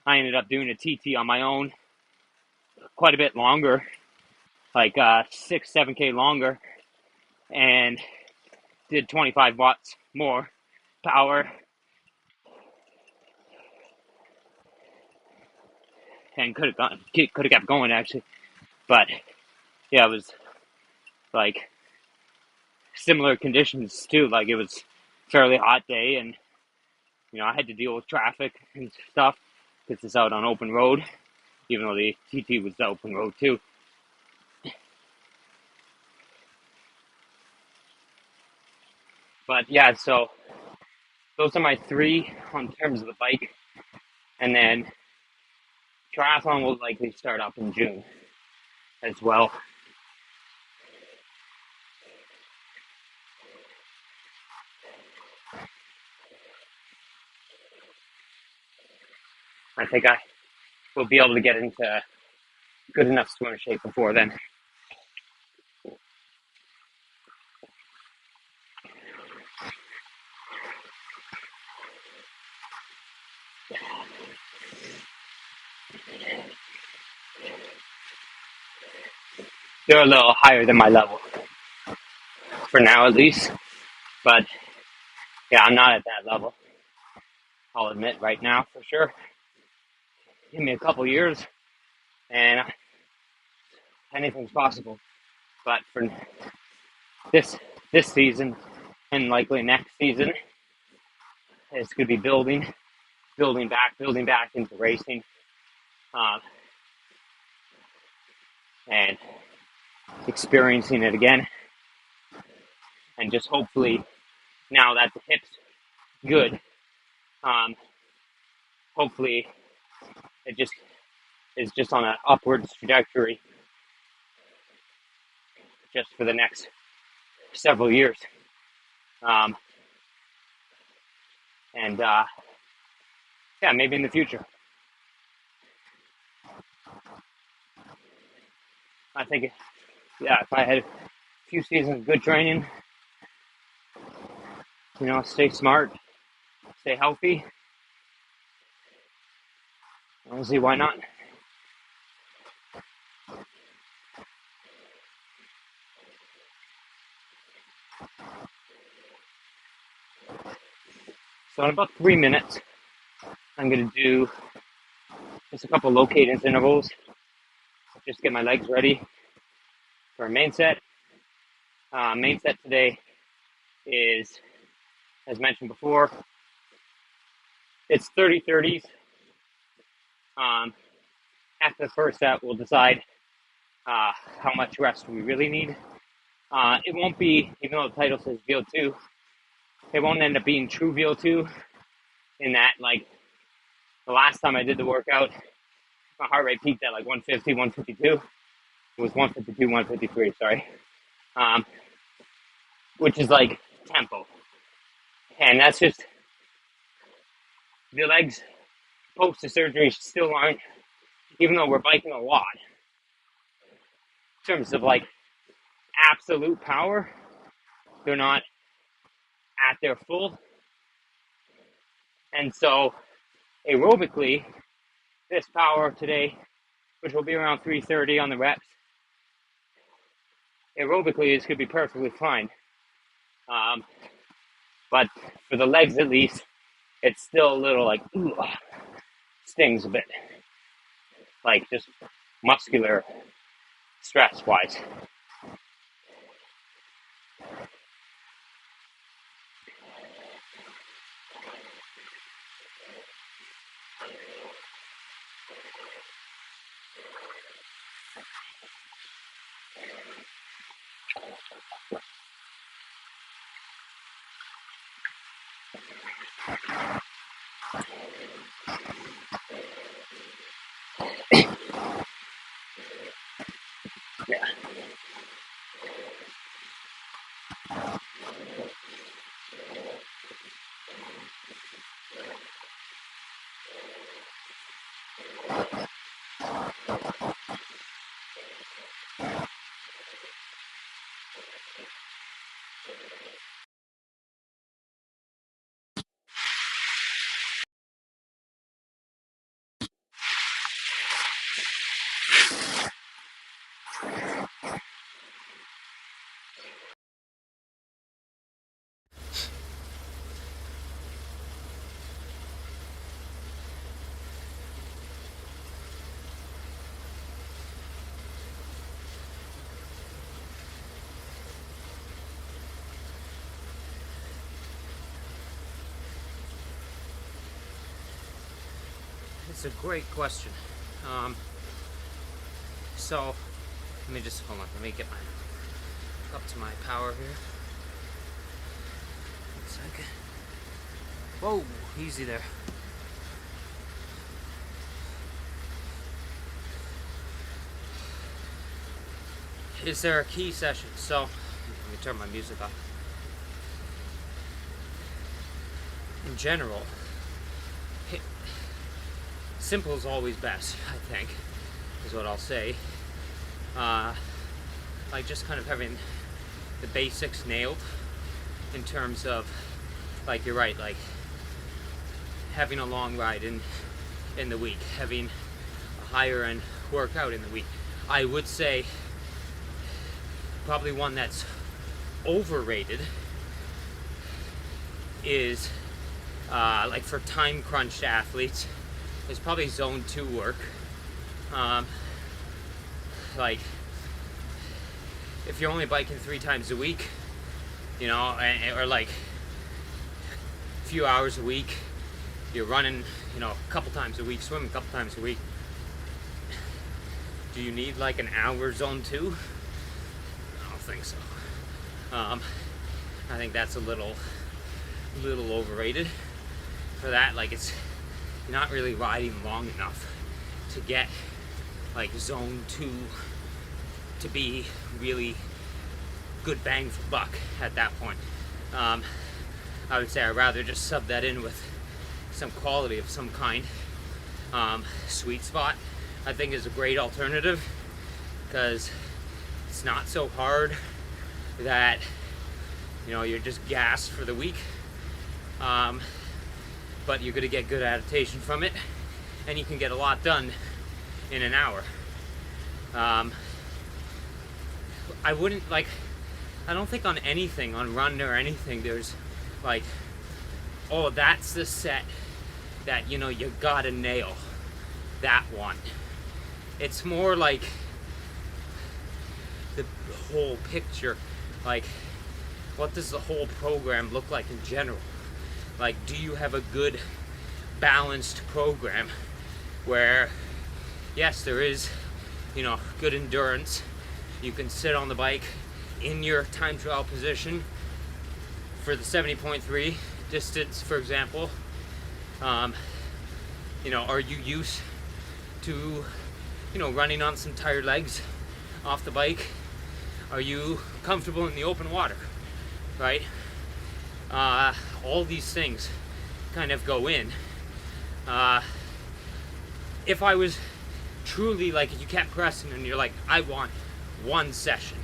I ended up doing a TT on my own, quite a bit longer, like 6-7K longer, and did 25 watts more power, and could have kept going actually, but yeah, it was like similar conditions too. Like it was a fairly hot day, and I had to deal with traffic and stuff because it's out on open road, even though the TT was the open road too. But yeah, so those are my three on terms of the bike, and then triathlon will likely start up in June as well. I think I will be able to get into good enough swimmer shape before then. They're a little higher than my level for now, at least. But yeah, I'm not at that level. I'll admit right now for sure. Give me a couple years, and anything's possible. But for this season and likely next season, it's going to be building back into racing, uh, and experiencing it again, and just hopefully now that the hip's good, hopefully it just is just on an upwards trajectory just for the next several years. And yeah, maybe in the future. I think, yeah, if I had a few seasons of good training, stay smart, stay healthy, honestly, why not? So in about 3 minutes, I'm going to do just a couple low cadence intervals, just get my legs ready for a main set. Main set today is, as mentioned before, it's 30-30s. After the first set, we'll decide how much rest we really need. It won't be, even though the title says VO2, it won't end up being true VO2 in that, like, the last time I did the workout, my heart rate peaked at like 150, 152. It was 152, 153, sorry. Which is like tempo. And that's just, the legs post the surgery still aren't, even though we're biking a lot, in terms of like absolute power, they're not at their full. And so aerobically, this power today, which will be around 330 on the reps, aerobically this could be perfectly fine. But for the legs at least, it's still a little like, ooh, stings a bit. Like just muscular stress wise. Yeah. It's a great question. So let me just hold on. Let me get my up to my power here. 1 second. Whoa, easy there. Is there a key session? So let me turn my music off. In general, simple is always best, I think, is what I'll say. Like just kind of having the basics nailed in terms of, like, you're right, like having a long ride in the week, having a higher end workout in the week. I would say probably one that's overrated is like for time crunched athletes is probably zone 2 work. Like if you're only biking 3 times a week, you know, or like a few hours a week, you're running, you know, a couple times a week, swimming a couple times a week, do you need like an hour zone 2? I don't think so. I think that's a little overrated for that. Like it's, you're not really riding long enough to get like zone 2 to be really good bang for buck at that point. I would say I'd rather just sub that in with some quality of some kind. Sweet spot, I think, is a great alternative because it's not so hard that, you know, you're just gassed for the week, but you're gonna get good adaptation from it, and you can get a lot done in an hour. I wouldn't like, I don't think on anything, on run or anything, there's like, oh, that's the set that, you know, you gotta nail that one. It's more like the whole picture. Like, what does the whole program look like in general? Like, do you have a good balanced program where, yes, there is, you know, good endurance. You can sit on the bike in your time trial position for the 70.3 distance, for example. You know, are you used to, you know, running on some tired legs off the bike? Are you comfortable in the open water, right? All these things kind of go in. If I was truly like, if you kept pressing and you're like, I want one session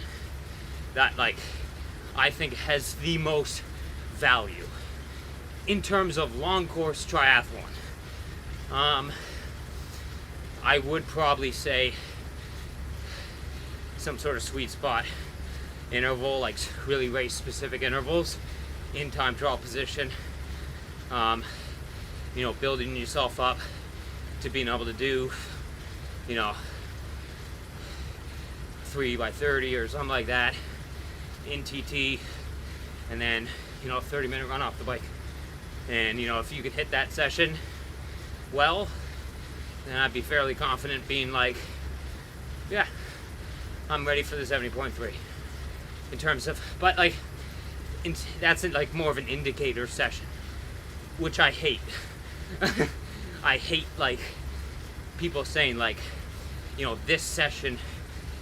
that, like, I think has the most value in terms of long course triathlon, I would probably say some sort of sweet spot interval, like really race specific intervals in time trial position. You know, building yourself up to being able to do, you know, 3x30 or something like that in TT, and then, you know, a 30-minute run off the bike. And, you know, if you could hit that session well, then I'd be fairly confident being like, yeah, I'm ready for the 70.3. in terms of, but like, that's like more of an indicator session, which I hate. I hate like people saying like, you know, this session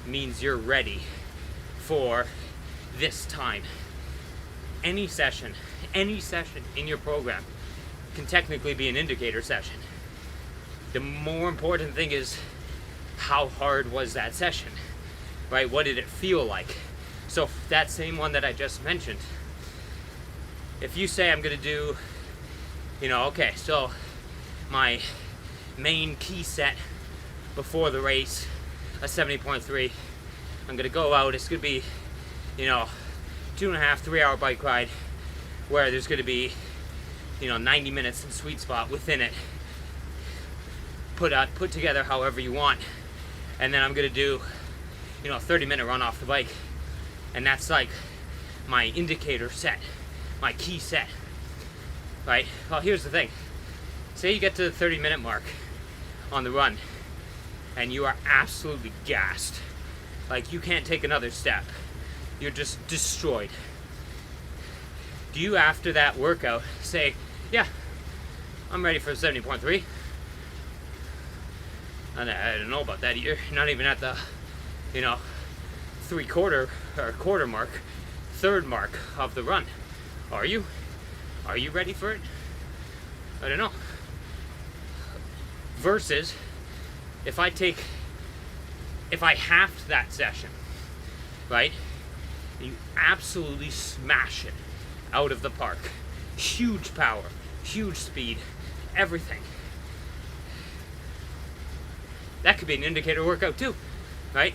means you're ready for this time. Any session in your program can technically be an indicator session. The more important thing is, how hard was that session, right? What did it feel like? So that same one that I just mentioned, if you say I'm gonna do, you know, okay, so my main key set before the race, a 70.3, I'm gonna go out, it's gonna be, you know, 2.5, 3 hour bike ride where there's gonna be, you know, 90 minutes in sweet spot within it, put together however you want, and then I'm gonna do, you know, a 30-minute run off the bike, and that's like my indicator set, my key set, right? Well, here's the thing. Say you get to the 30-minute mark on the run, and you are absolutely gassed. Like, you can't take another step. You're just destroyed. Do you, after that workout, say, yeah, I'm ready for 70.3? And I don't know about that. You're not even at the, you know, quarter mark, third mark of the run. Are you? Are you ready for it? I don't know. Versus, if I halved that session, right? You absolutely smash it out of the park. Huge power, huge speed, everything. That could be an indicator workout too, right?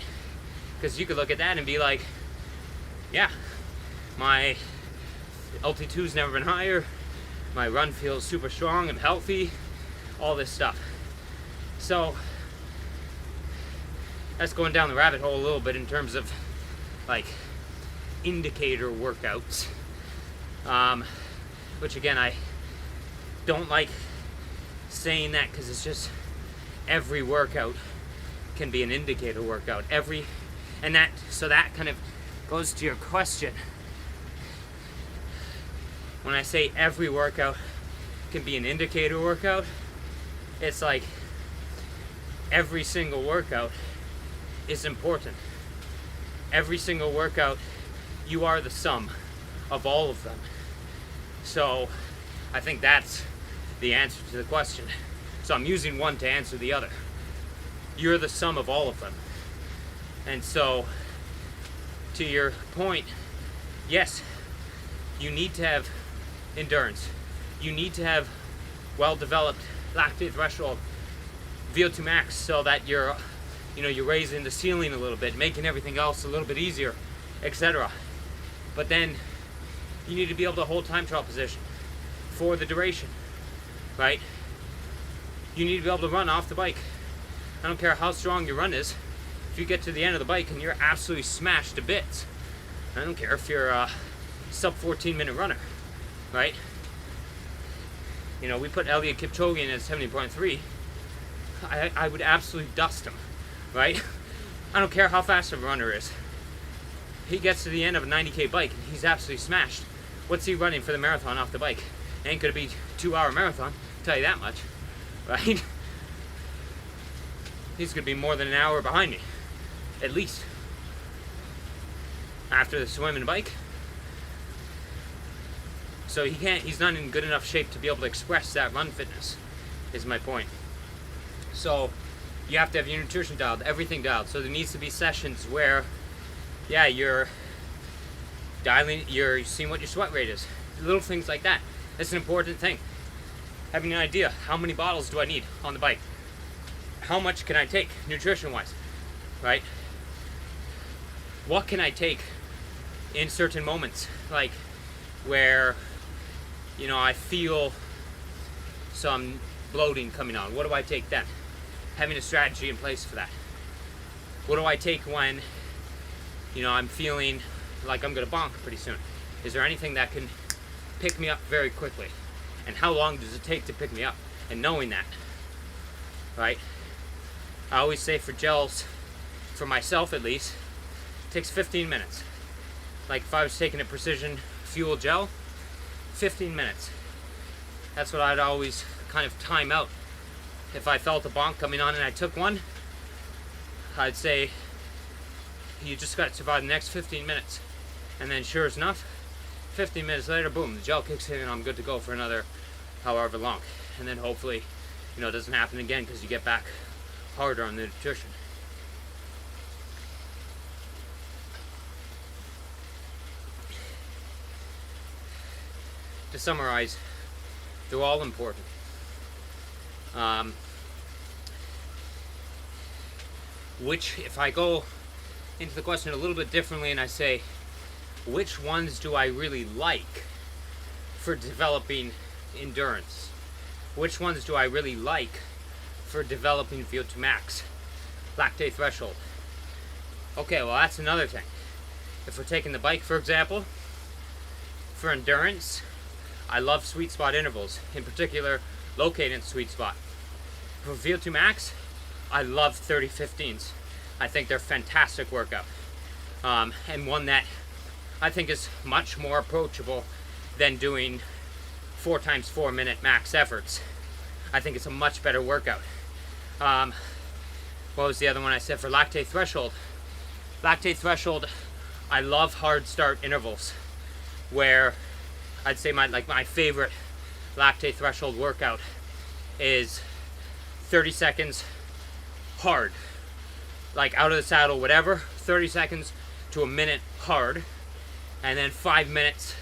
Because you could look at that and be like, yeah, my LT2's never been higher, my run feels super strong and healthy, all this stuff. So that's going down the rabbit hole a little bit in terms of like indicator workouts, which again, I don't like saying that because it's just, every workout can be an indicator workout. So that kind of goes to your question. When I say every workout can be an indicator workout, it's like every single workout is important. Every single workout, you are the sum of all of them. So I think that's the answer to the question. So I'm using one to answer the other. You're the sum of all of them. And so, to your point, yes, you need to have endurance. You need to have well-developed lactate threshold, VO2 max, so that you're raising the ceiling a little bit, making everything else a little bit easier, etc. But then you need to be able to hold time trial position for the duration, right? You need to be able to run off the bike. I don't care how strong your run is. If you get to the end of the bike and you're absolutely smashed to bits, I don't care if you're a sub 14-minute runner, right? You know, we put Eliud Kipchoge in at 70.3. I would absolutely dust him, right? I don't care how fast a runner is. He gets to the end of a 90K bike and he's absolutely smashed. What's he running for the marathon off the bike? It ain't gonna be a 2-hour marathon, I'll tell you that much. Right? He's gonna be more than an hour behind me, at least. After the swim and bike. So he's not in good enough shape to be able to express that run fitness, is my point. So you have to have your nutrition dialed, everything dialed. So there needs to be sessions where, yeah, you're seeing what your sweat rate is. Little things like that. That's an important thing. Having an idea, how many bottles do I need on the bike? How much can I take nutrition-wise, right? What can I take in certain moments, like where, you know, I feel some bloating coming on? What do I take then? Having a strategy in place for that. What do I take when, you know, I'm feeling like I'm gonna bonk pretty soon? Is there anything that can pick me up very quickly? And how long does it take to pick me up? And knowing that, right? I always say for gels, for myself at least, it takes 15 minutes. like if I was taking a precision fuel gel, 15 minutes. That's what I'd always kind of time out. If I felt a bonk coming on and I took one, I'd say you just got to survive the next 15 minutes. And then sure as enough, 15 minutes later, boom, the gel kicks in and I'm good to go for another however long. And then hopefully, you know, it doesn't happen again because you get back harder on the nutrition. To summarize, they're all important. Which, if I go into the question a little bit differently and I say, which ones do I really like for developing endurance? Which ones do I really like for developing VO2 max? Lactate threshold. Okay, well that's another thing. If we're taking the bike, for example, for endurance, I love sweet spot intervals, in particular low cadence sweet spot. For VO2 max, I love 30-15s. I think they're a fantastic workout. And one that I think is much more approachable than doing 4x4 minute max efforts. I think it's a much better workout. What was the other one I said for lactate threshold? Lactate threshold, I love hard start intervals where I'd say my favorite lactate threshold workout is 30 seconds hard, like out of the saddle, whatever, 30 seconds to a minute hard, and then 5 minutes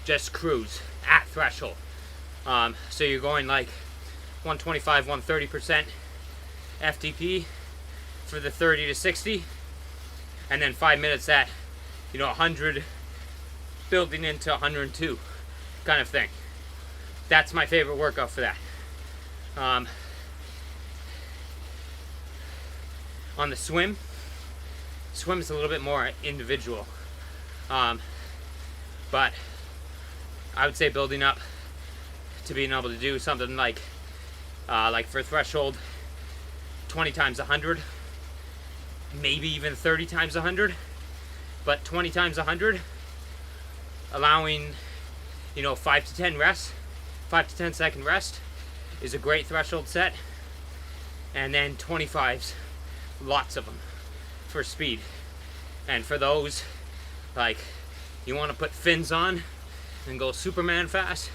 just cruise at threshold. So you're going like 125, 130% FTP for the 30 to 60, and then 5 minutes at, 100 building into 102 kind of thing. That's my favorite workout for that. On the swim is a little bit more individual, but I would say building up to being able to do something like for threshold 20 times 100, maybe even 30 times 100, but 20 times 100, allowing 5 to 10 rests, 5 to 10 second rest is a great threshold set, and then 25s, lots of them for speed. And for those, like, you want to put fins on and go Superman fast,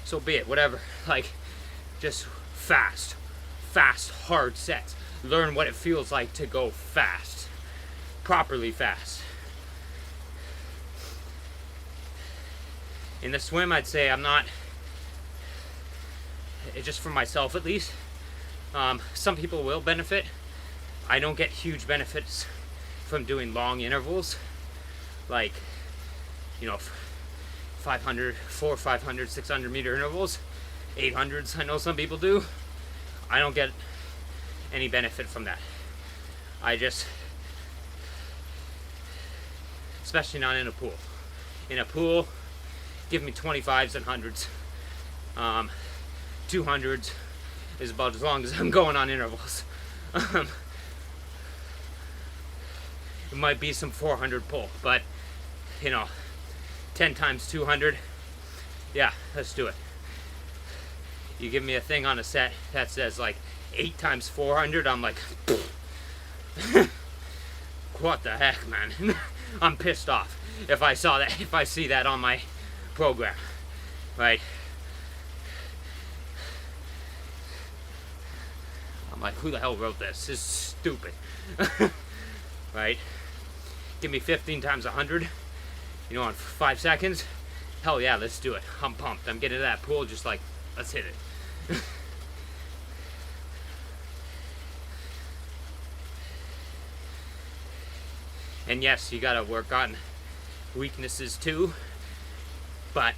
so be it, whatever. Like, just fast, hard sets. Learn what it feels like to go fast, properly fast. In the swim, I'd say I'm not, just for myself at least, some people will benefit. I don't get huge benefits from doing long intervals, like, 500, 500, 600 meter intervals, 800s, I know some people do. I don't get any benefit from that. I just, especially not in a pool. In a pool, give me 25s and 100s. 200s is about as long as I'm going on intervals. It might be some 400 pull, but 10 times 200, yeah, let's do it. You give me a thing on a set that says like 8 times 400, I'm like, what the heck, man? I'm pissed off if I see that on my program, right? I'm like, who the hell wrote this? This is stupid. Right? Give me 15 times 100, on 5 seconds. Hell yeah, let's do it. I'm pumped. I'm getting to that pool just like, let's hit it. And yes, you gotta work on weaknesses too, but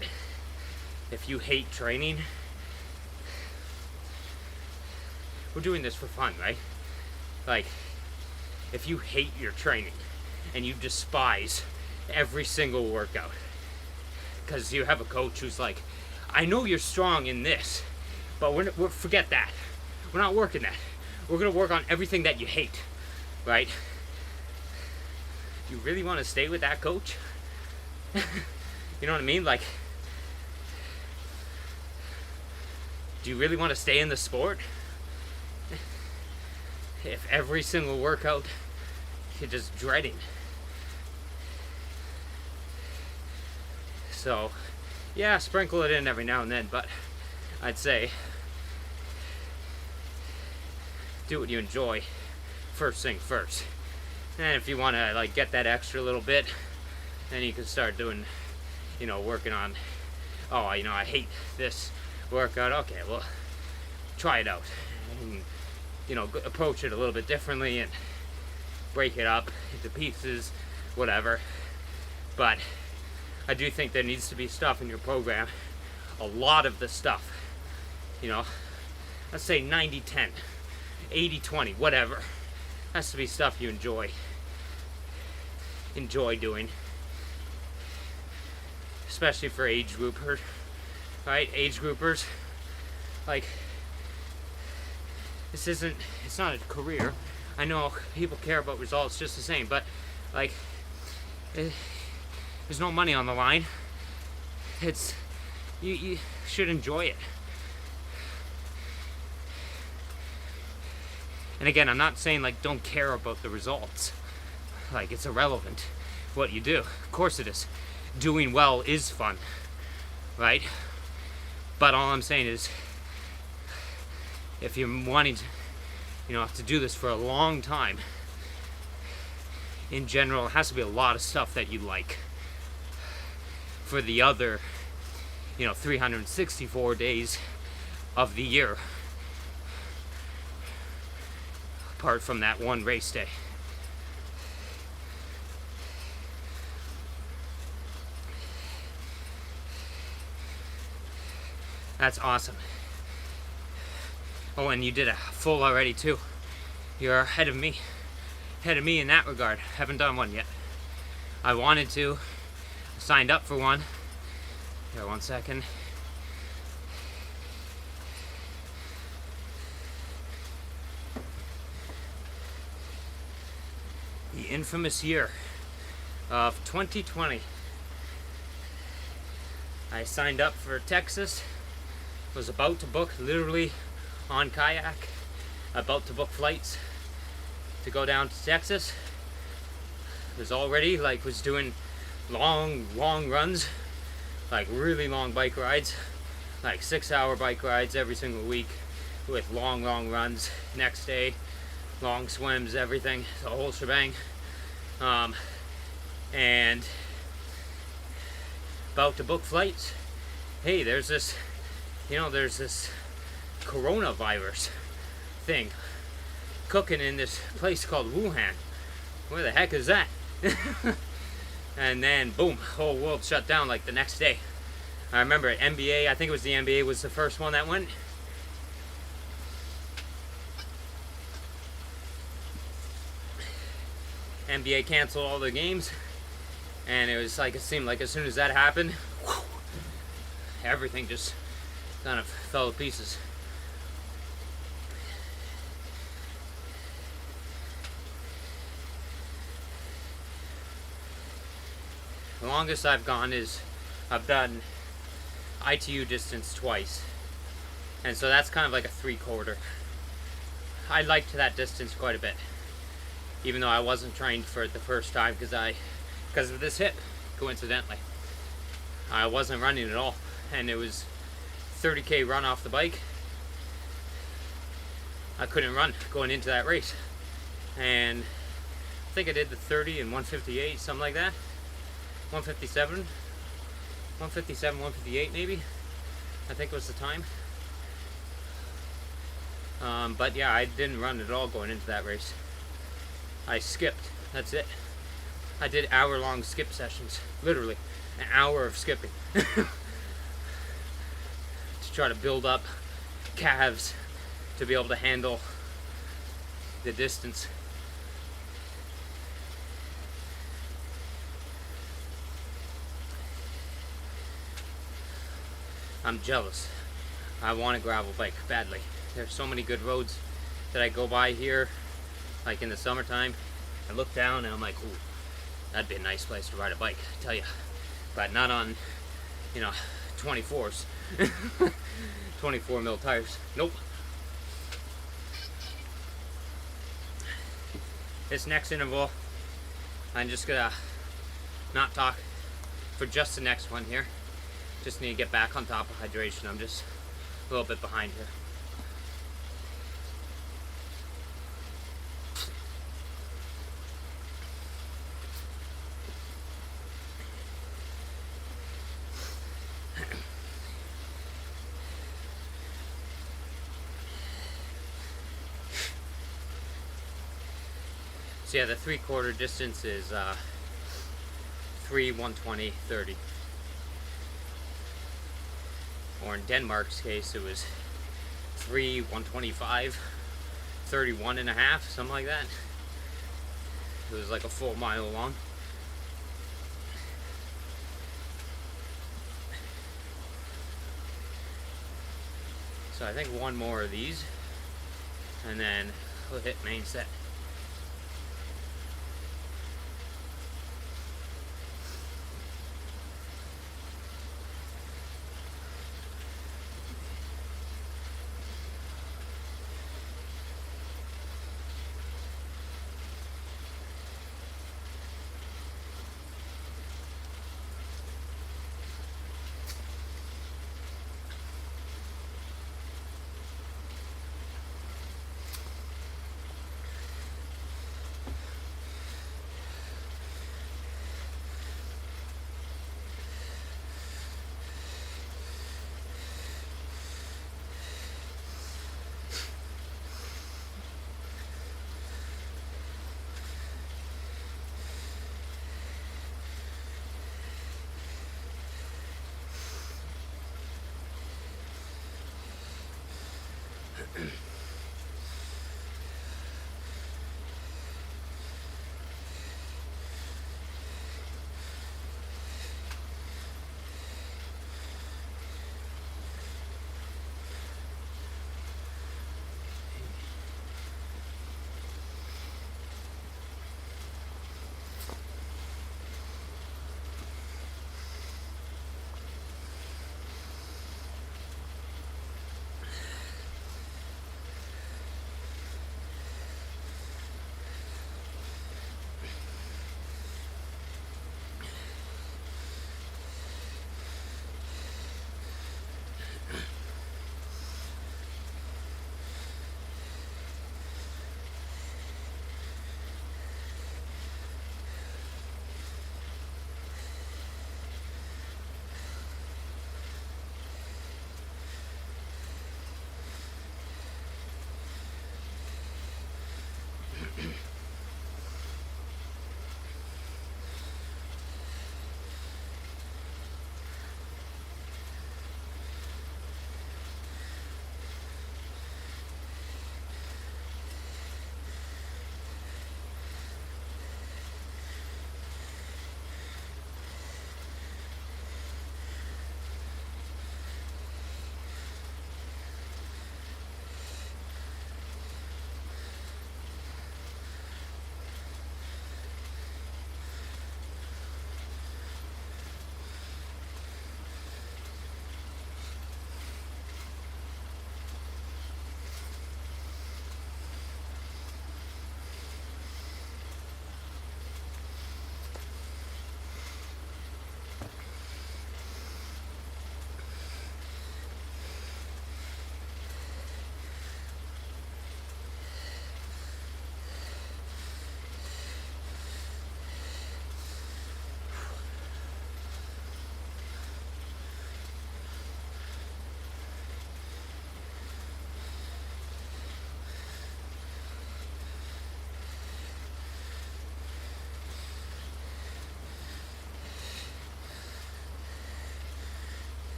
if you hate training, we're doing this for fun, right? Like, if you hate your training and you despise every single workout because you have a coach who's like, I know you're strong in this, but we're forget that. We're not working that. We're gonna work on everything that you hate, right? You really want to stay with that coach? You know what I mean? Like, do you really want to stay in the sport if every single workout you're just dreading? So, yeah, sprinkle it in every now and then, but I'd say do what you enjoy first thing first. And if you want to like get that extra little bit, then you can start doing, working on, oh, I hate this workout. Okay, well, try it out. And, approach it a little bit differently and break it up into pieces, whatever. But I do think there needs to be stuff in your program. A lot of the stuff, let's say 90-10, 80-20, whatever, has to be stuff you enjoy doing, especially for age groupers, right? Age groupers, like, it's not a career. I know people care about results just the same, but like, there's no money on the line. It's, you should enjoy it. And again, I'm not saying like don't care about the results. Like, it's irrelevant what you do. Of course it is. Doing well is fun, right? But all I'm saying is, if you're wanting to, to do this for a long time, in general, it has to be a lot of stuff that you like. For the other, 364 days of the year, apart from that one race day. That's awesome. Oh, and you did a full already too. You're ahead of me. Ahead of me in that regard. Haven't done one yet. I wanted to. I signed up for one. Here, 1 second. The infamous year of 2020. I signed up for Texas. Was about to book, literally on kayak, about to book flights to go down to Texas. Was already was doing long runs, like really long bike rides, like 6-hour bike rides every single week with long runs. Next day, long swims, everything, the whole shebang. And about to book flights. Hey, there's this coronavirus thing cooking in this place called Wuhan. Where the heck is that? And then boom, whole world shut down like the next day. I remember at NBA, I think it was the NBA was the first one that went. NBA canceled all the games, and it was like, it seemed like as soon as that happened, everything just kind of fell to pieces. The longest I've gone is I've done ITU distance twice, and so that's kind of like a 3/4. I liked that distance quite a bit, even though I wasn't trained for it the first time because of this hip, coincidentally. I wasn't running at all, and it was 30K run off the bike. I couldn't run going into that race, and I think I did the 30 and 158, something like that. 157, 158 maybe, I think was the time. But yeah, I didn't run at all going into that race. I skipped, that's it. I did hour-long skip sessions, literally an hour of skipping to try to build up calves to be able to handle the distance. I'm jealous. I want a gravel bike badly. There's so many good roads that I go by here, like in the summertime. I look down and I'm like, ooh, that'd be a nice place to ride a bike, I tell you. but not on, 24s. 24 mil tires. Nope. This next interval, I'm just gonna not talk for just the next one here. Just need to get back on top of hydration. I'm just a little bit behind here. So yeah, the 3/4 distance is 3, 120, 30. Or in Denmark's case, it was 3, 125, 31 and a half, something like that. It was like a full mile long. So I think one more of these, and then we'll hit main set.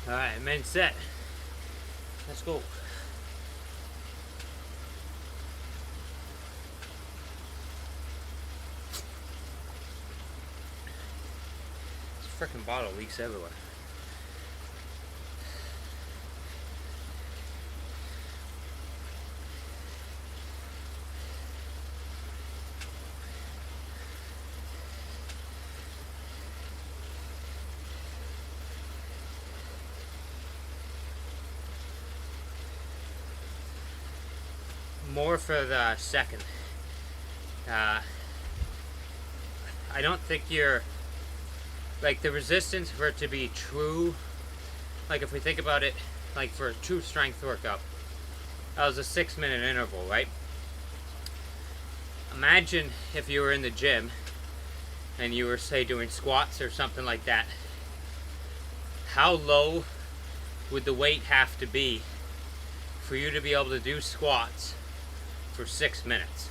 Alright, main set. Let's go. This freaking bottle leaks everywhere. More for the second. I don't think you're like the resistance for it to be true. Like if we think about it, like for a true strength workout, that was a 6-minute interval, right? Imagine if you were in the gym and you were, say, doing squats or something like that. How low would the weight have to be for you to be able to do squats for 6 minutes?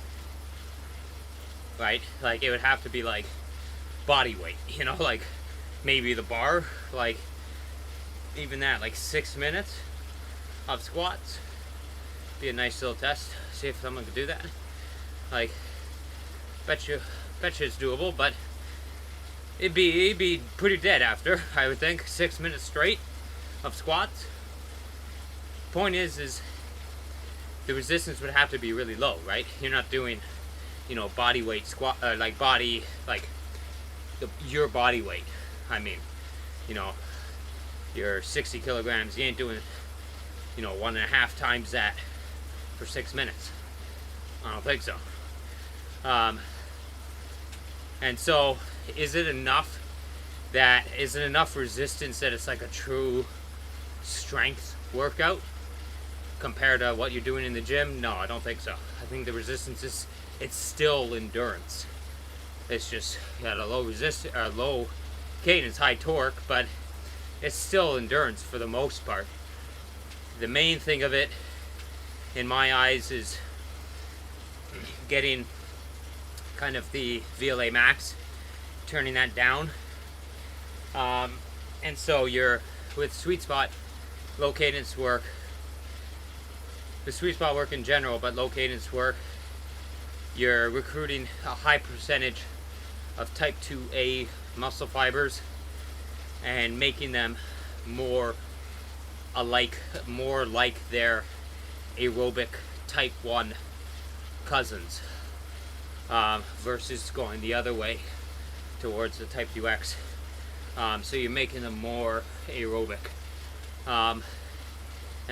Right? Like it would have to be like body weight, you know, like maybe the bar, like even that, like 6 minutes of squats. Be a nice little test. See if someone could do that. Like, bet you it's doable, but it'd be pretty dead after, I would think. 6 minutes straight of squats. Point is the resistance would have to be really low, right? You're not doing, you know, body weight squat, like body, like your body weight. I mean, you know, you're 60 kilograms. You ain't doing, you know, 1.5 times that for 6 minutes. I don't think so. And so, is it enough resistance that it's like a true strength workout compared to what you're doing in the gym? No, I don't think so. I think the resistance it's still endurance. It's just got a low cadence, high torque, but it's still endurance for the most part. The main thing of it, in my eyes, is getting kind of the VLA max, turning that down. And so you're with sweet spot, low cadence work, the sweet spot work in general, but low cadence work, you're recruiting a high percentage of type 2A muscle fibers and making them more like their aerobic type 1 cousins, versus going the other way towards the type 2X. So you're making them more aerobic. And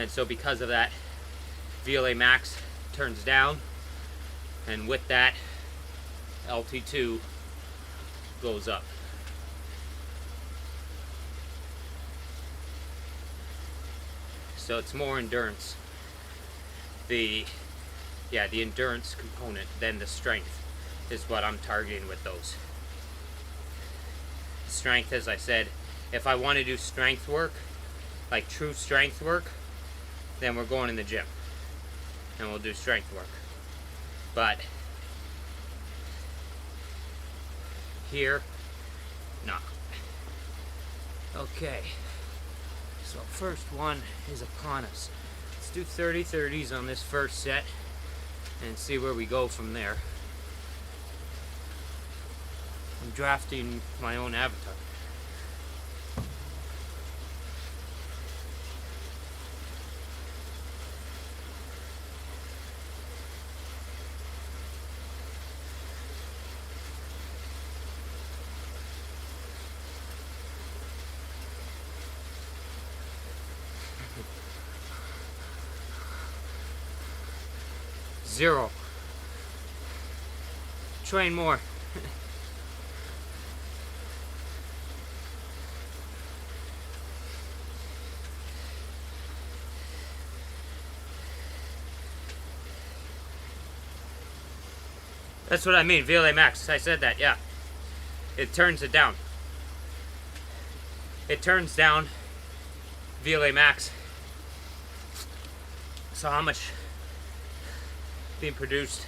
so because of that, VLA max turns down, and with that, LT2 goes up. So it's more endurance. The endurance component than the strength is what I'm targeting with those. Strength, as I said, if I want to do strength work, like true strength work, then we're going in the gym and we'll do strength work. But here, no. Okay, so first one is upon us. Let's do 30-30s on this first set and see where we go from there. I'm drafting my own avatar. Zero. Train more. That's what I mean, VLA max. I said that, yeah. It turns it down. It turns down VLA max. So how much being produced,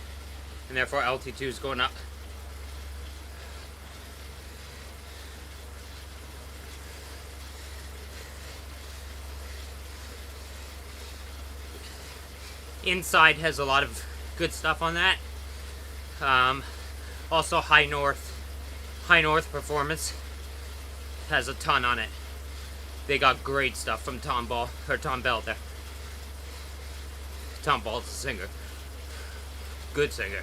and therefore LT2 is going up. Inside has a lot of good stuff on that. Also, High North Performance has a ton on it. They got great stuff from Tom Bell there. Tom Ball's a singer. Good singer.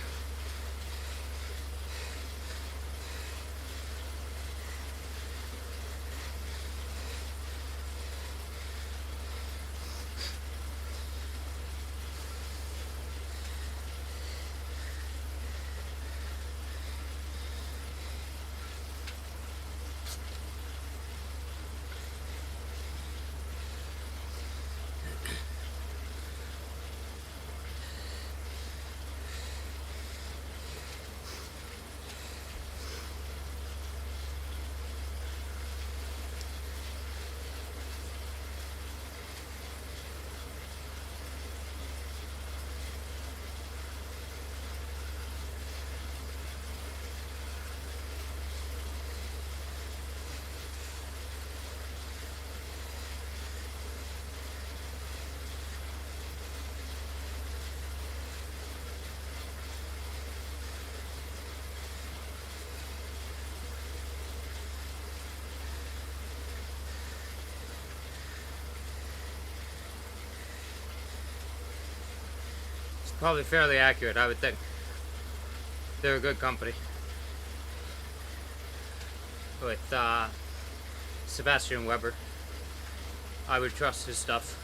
Probably fairly accurate, I would think. They're a good company. With Sebastian Weber, I would trust his stuff.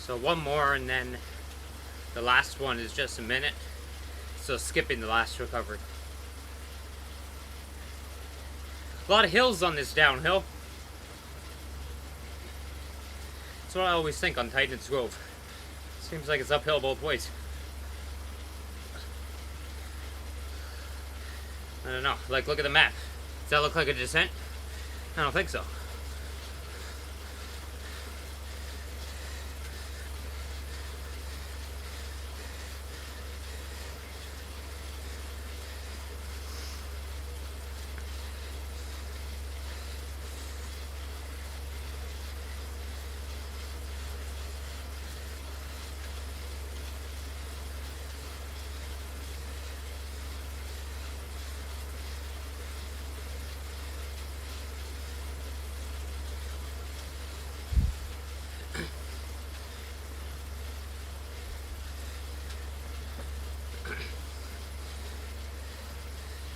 So one more, and then the last one is just a minute. So skipping the last recovery. A lot of hills on this downhill. That's what I always think on Titan's Grove. Seems like it's uphill both ways. I don't know. Like, look at the map. Does that look like a descent? I don't think so.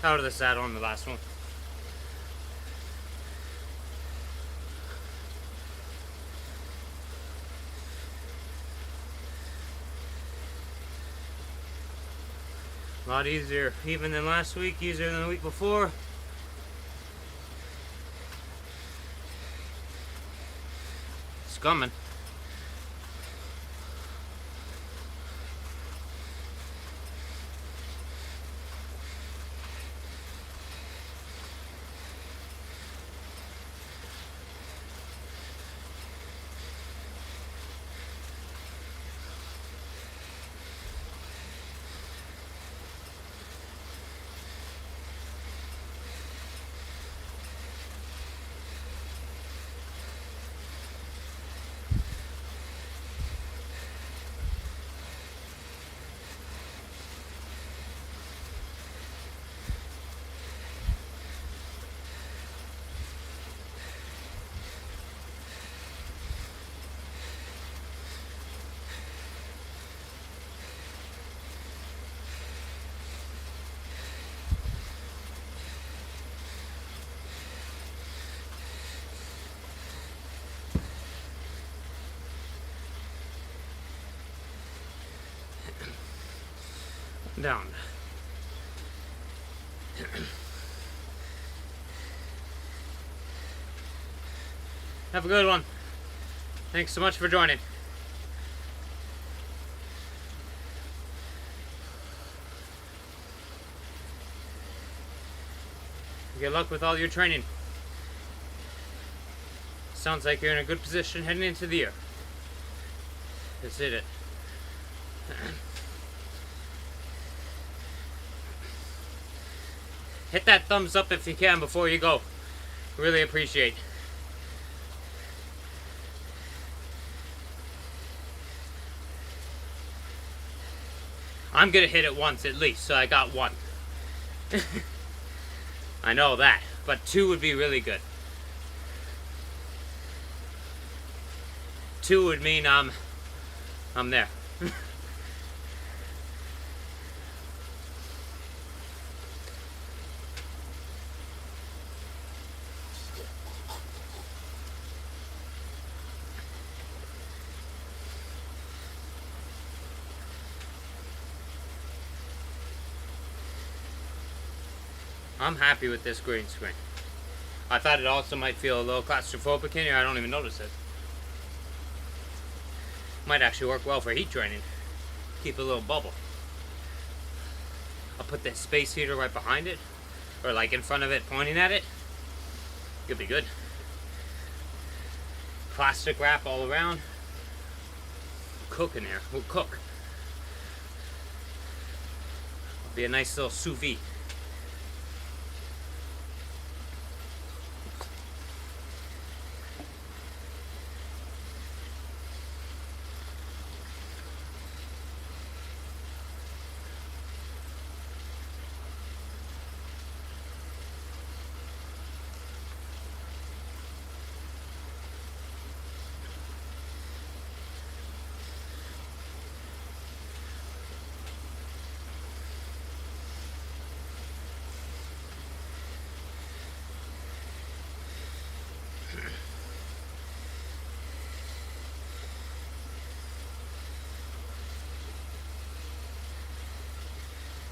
out of the saddle on the last one. A lot easier even than last week, easier than the week before. It's coming. Down. Have a good one. Thanks so much for joining. Good luck with all your training. Sounds like you're in a good position heading into the year. Let's hit it. Hit that thumbs up if you can before you go. Really appreciate. I'm gonna hit it once at least, so I got one. I know that, but 2 would be really good. 2 would mean I'm there. I'm happy with this green screen. I thought it also might feel a little claustrophobic in here. I don't even notice it. Might actually work well for heat training. Keep a little bubble. I'll put the space heater right behind it, or like in front of it, pointing at it. Could be good. Plastic wrap all around. Cook in there. We'll cook. Be a nice little sous vide.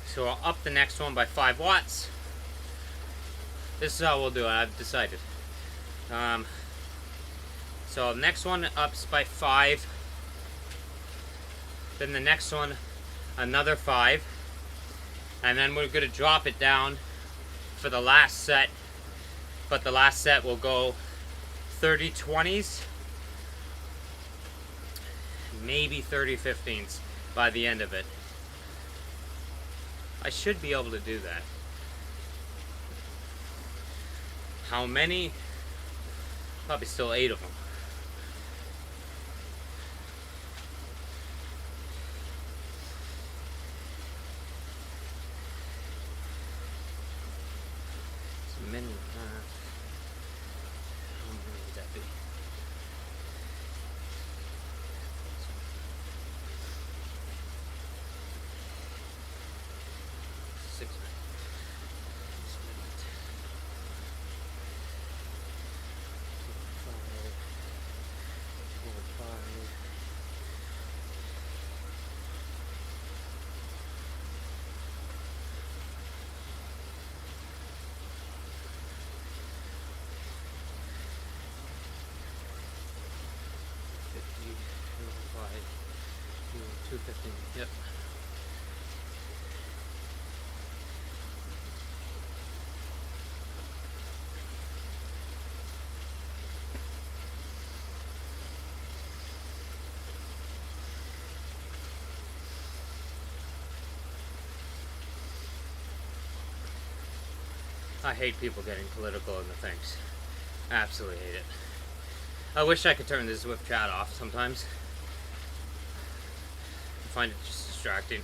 So I'll up the next one by 5 watts. This is how we'll do it, I've decided. So next one ups by 5. Then the next one, another 5. And then we're gonna drop it down for the last set. But the last set will go 30 20s, maybe 30 15s by the end of it. I should be able to do that. How many? Probably still 8 of them. It's a minute and a half. How many would that be? 6. 215. Yep. I hate people getting political in the things. Absolutely hate it. I wish I could turn the Zwift chat off sometimes. I find it just distracting.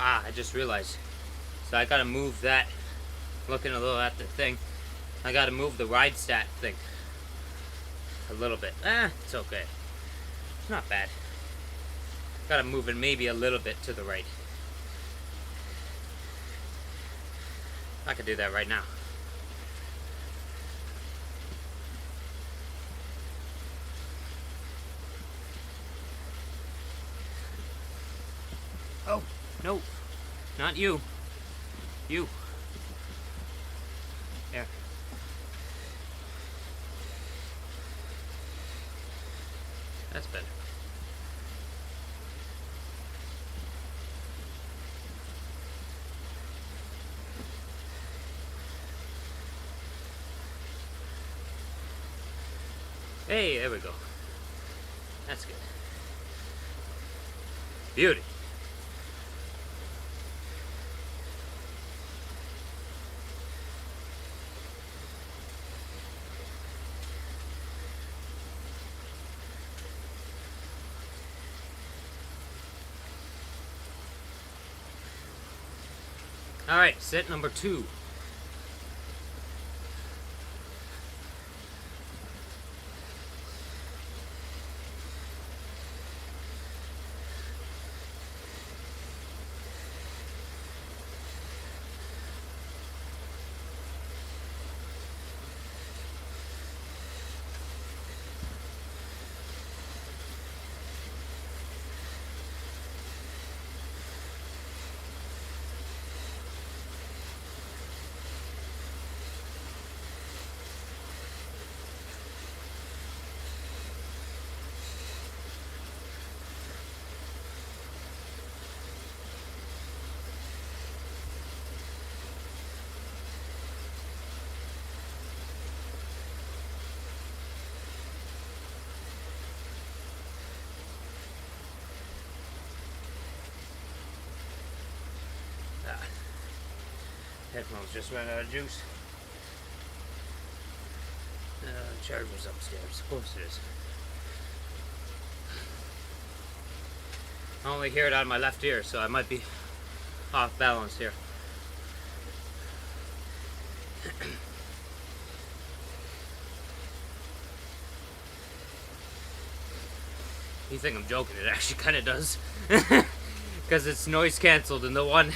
Ah, I just realized. So I gotta move that. Looking a little at the thing. I gotta move the ride stat thing. A little bit. It's okay. It's not bad. Gotta move it maybe a little bit to the right. I could do that right now. Oh, no. Not you. You. There. That's better. Hey, there we go. That's good. Beauty. Alright, set number 2. Headphones just ran out of juice. The charger's upstairs. Of course it is. I only hear it out of my left ear, so I might be off balance here. You think I'm joking? It actually kind of does. Because it's noise canceled and the one...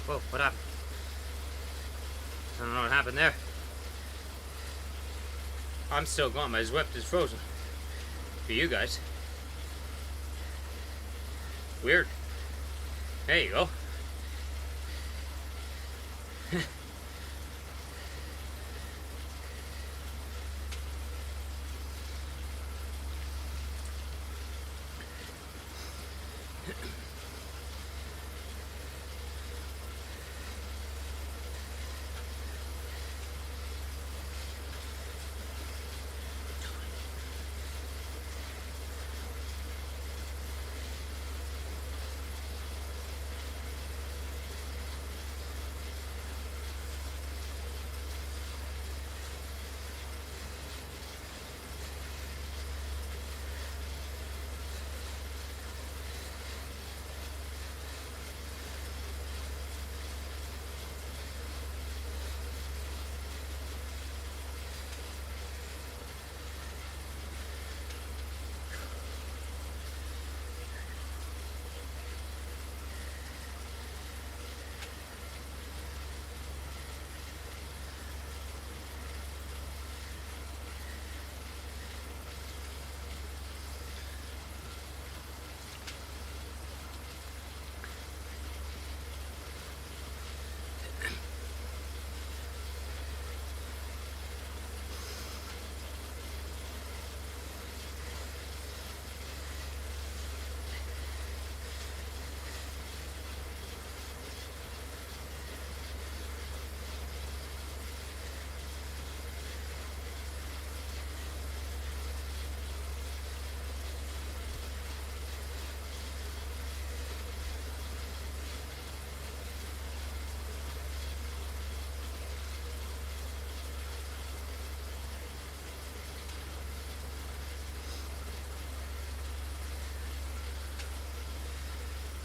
Whoa, what happened? I don't know what happened there. I'm still going. My Zwift is frozen. For you guys. Weird. There you go.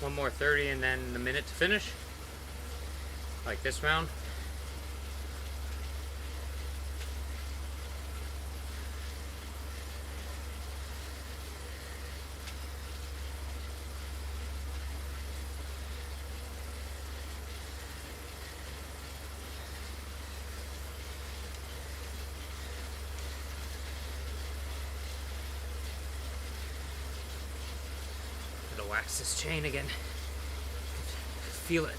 One more 30 and then a minute to finish. Like this round. Gotta wax this chain again. Feel it.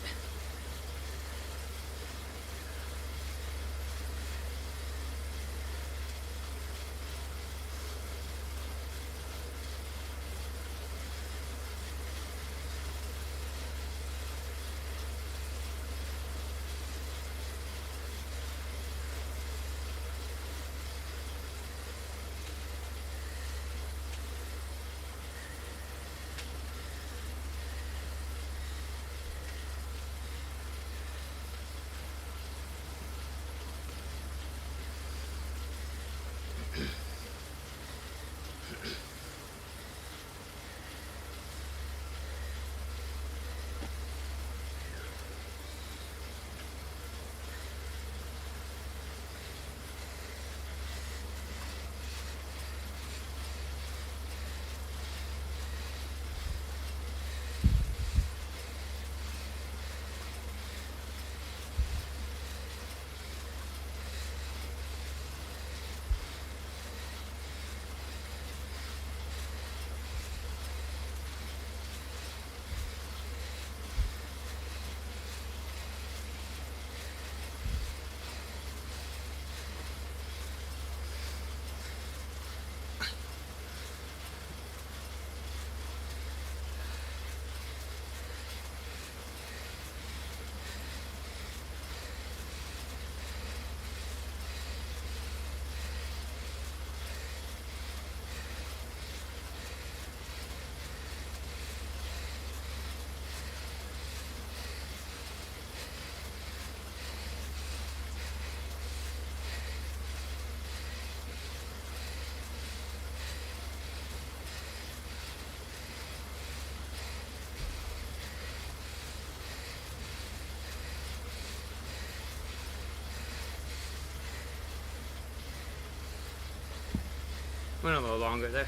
Went a little longer there.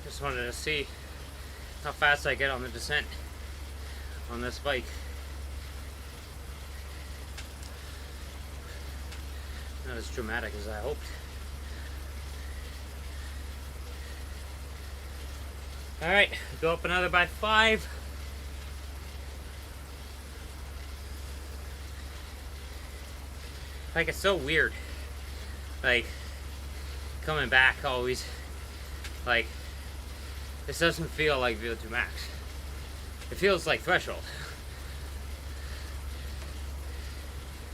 Just wanted to see how fast I get on the descent on this bike. Not as dramatic as I hoped. Alright, go up another by 5. Like, it's so weird. Like, coming back always, like, this doesn't feel like VO2 max. It feels like threshold.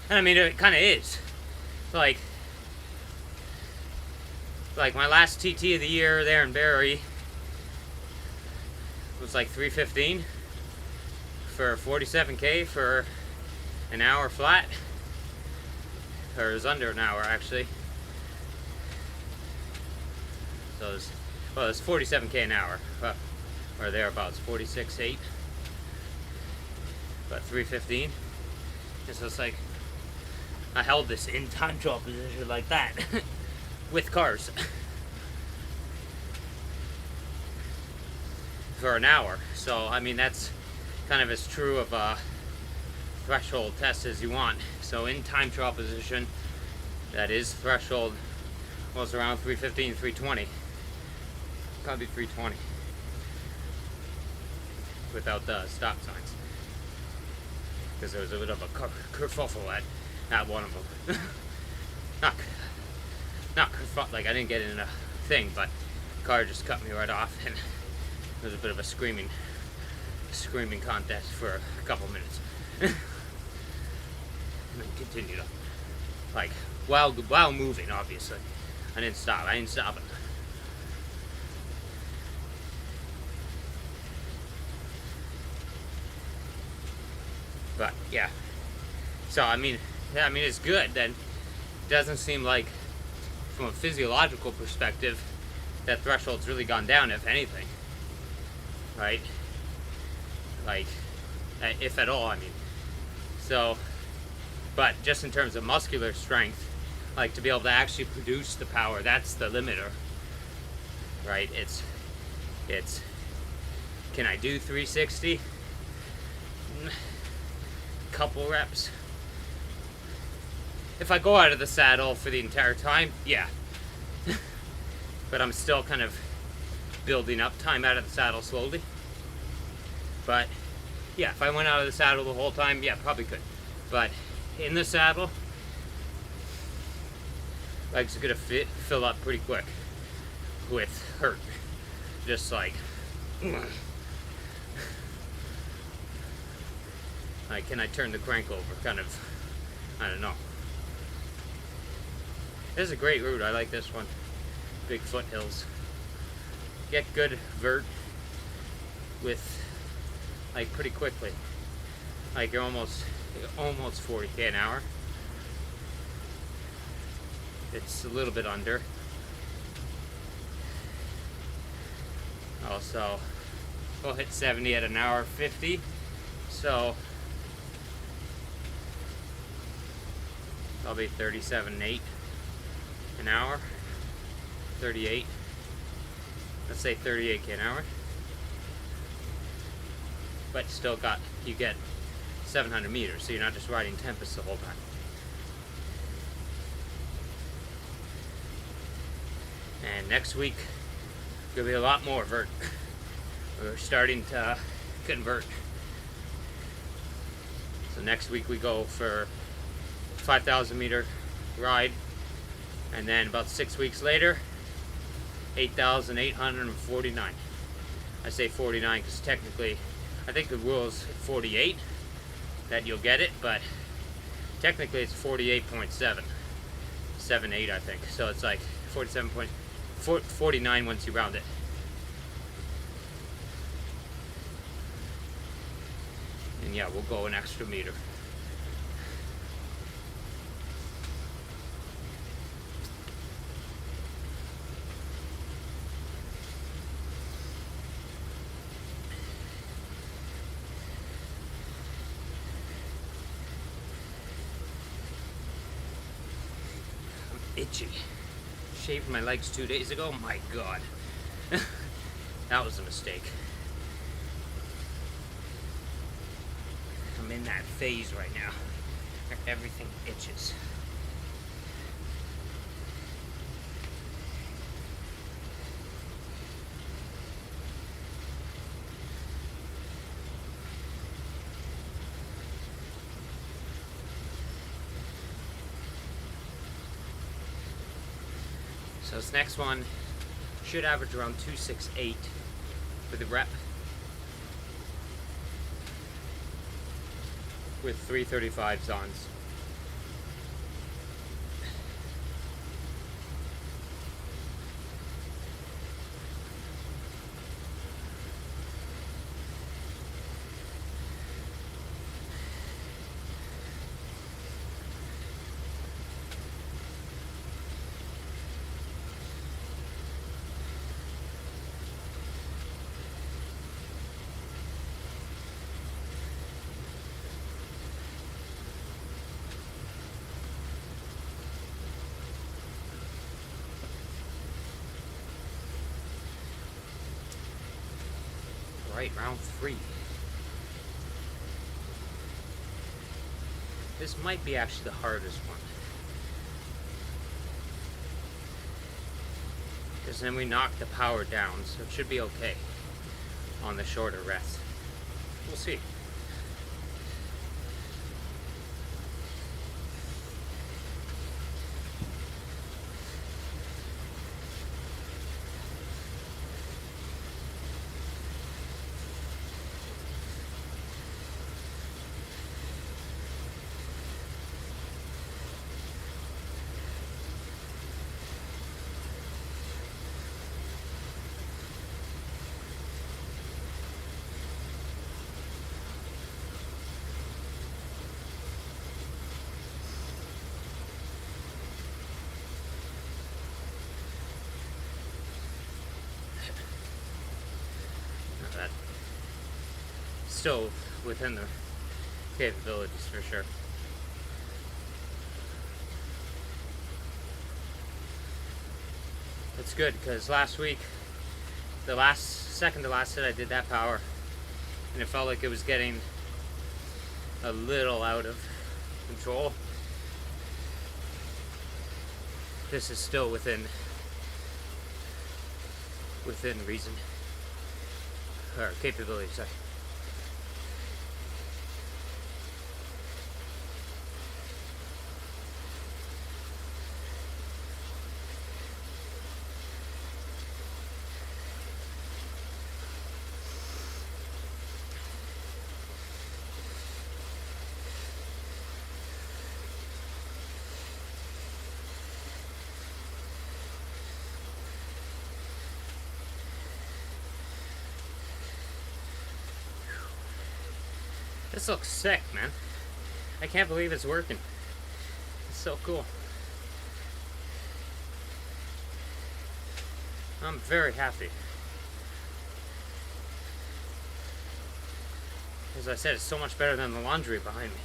And I mean, it kind of is. Like my last TT of the year there in Barrie was like 3:15 for 47K for an hour flat. Or it was under an hour actually. So it was 47K an hour, or thereabouts, 46.8, but 3:15. And so it's like I held this in time trial position like that with cars for an hour. So I mean, that's kind of as true of a threshold test as you want. So in time trial position, that is threshold, was around 3:15, 3:20. Probably 3:20 without the stop signs, because there was a bit of a kerfuffle at one of them. not kerfuffle, like I didn't get in a thing, but the car just cut me right off, and there was a bit of a screaming contest for a couple minutes. And then continued on, like while moving. Obviously, I didn't stop it. But yeah, so I mean it's good. Then it doesn't seem like, from a physiological perspective, that threshold's really gone down, if anything, right? Like, if at all, I mean. So, but just in terms of muscular strength, like to be able to actually produce the power, that's the limiter, right? It's can I do 360? Couple reps. If I go out of the saddle for the entire time, yeah. But I'm still kind of building up time out of the saddle slowly. But yeah, if I went out of the saddle the whole time, yeah, probably could. But in the saddle, legs are gonna fill up pretty quick with hurt. Just like can I turn the crank over? Kind of, I don't know. This is a great route. I like this one. Big foothills. Get good vert with, like, pretty quickly. Like you're almost 40K an hour. It's a little bit under. Also, we'll hit 70 at an hour 50. So I'll be 37.8 an hour, 38. Let's say 38K an hour. But still you get 700 meters, so you're not just riding Tempest the whole time. And next week, there'll be a lot more vert. We're starting to convert. So next week we go for 5,000 meter ride, and then about 6 weeks later, 8,849. I say 49 because technically, I think the rule is 48 that you'll get it, but technically it's 48.7, 78 I think. So it's like 47.49 once you round it. And yeah, we'll go an extra meter. Itchy. shaved my legs 2 days ago. My God. That was a mistake. I'm in that phase right now. Everything itches. So this next one should average around 268 for the rep with 335s on. Right, round 3. This might be actually the hardest one. Because then we knock the power down, so it should be okay on the shorter rest. We'll see. Not bad. Still within the capabilities for sure. It's good because last week, the second to last set, I did that power, and it felt like it was getting a little out of control. This is still within reason, or capability, sorry. This looks sick, man. I can't believe it's working. It's so cool. I'm very happy. As I said, it's so much better than the laundry behind me.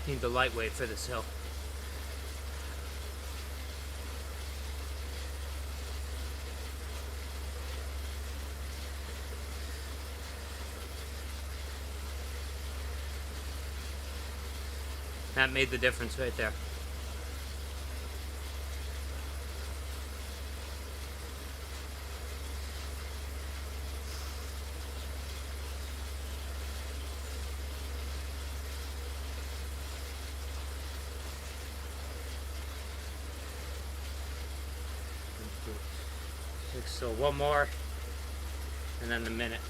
Need the lightweight for this hill. That made the difference right there. So one more, and then the minute.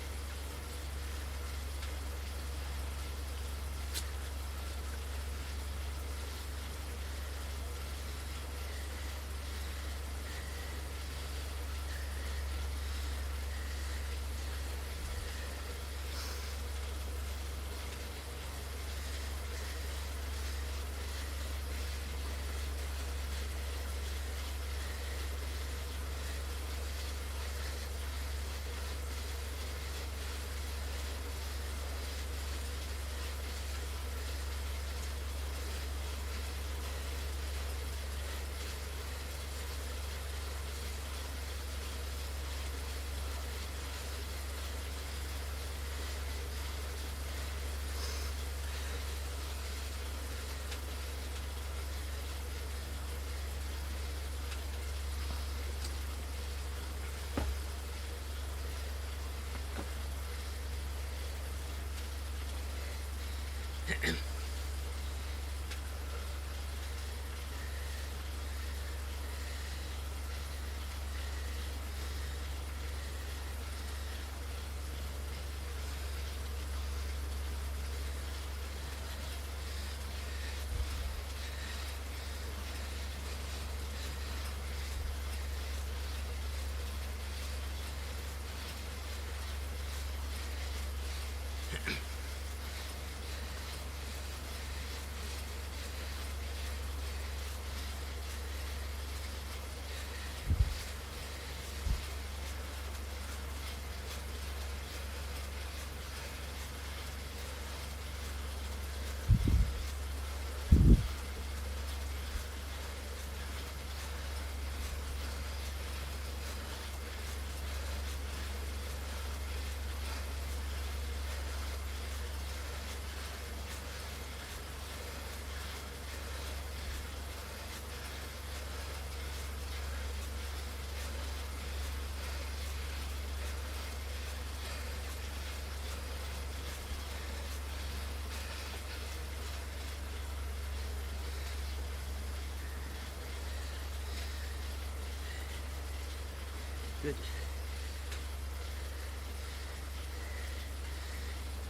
Good.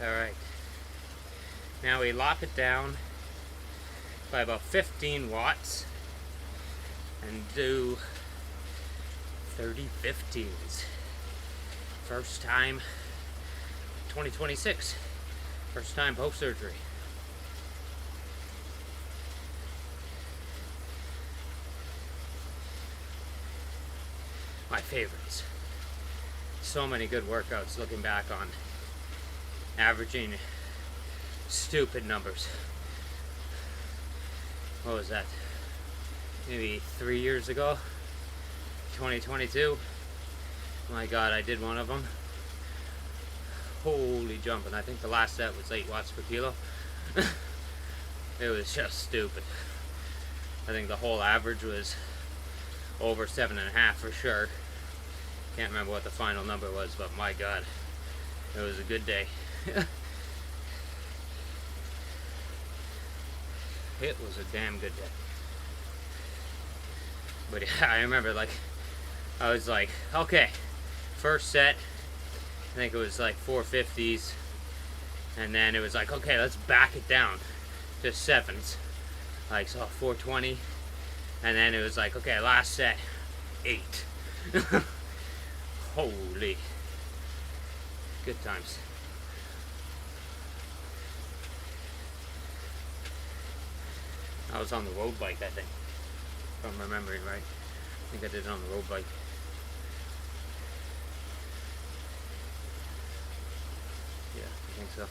Alright. Now we lock it down by about 15 watts and do 30 15s. First time 2026. First time post-surgery. My favorites. So many good workouts looking back on. Averaging stupid numbers. What was that? Maybe 3 years ago? 2022? My God, I did one of them. Holy jumping. I think the last set was 8 watts per kilo. It was just stupid. I think the whole average was over 7.5 for sure. Can't remember what the final number was, but my God, it was a good day. It was a damn good day. But yeah, I remember, like, I was like, okay, first set, I think it was like 450s, and then it was like, okay, let's back it down to 7s, like, so 420, and then it was like, okay, last set, 8. Holy, good times. I was on the road bike, I think, if I'm remembering right. I think I did it on the road bike. Yeah, I think so.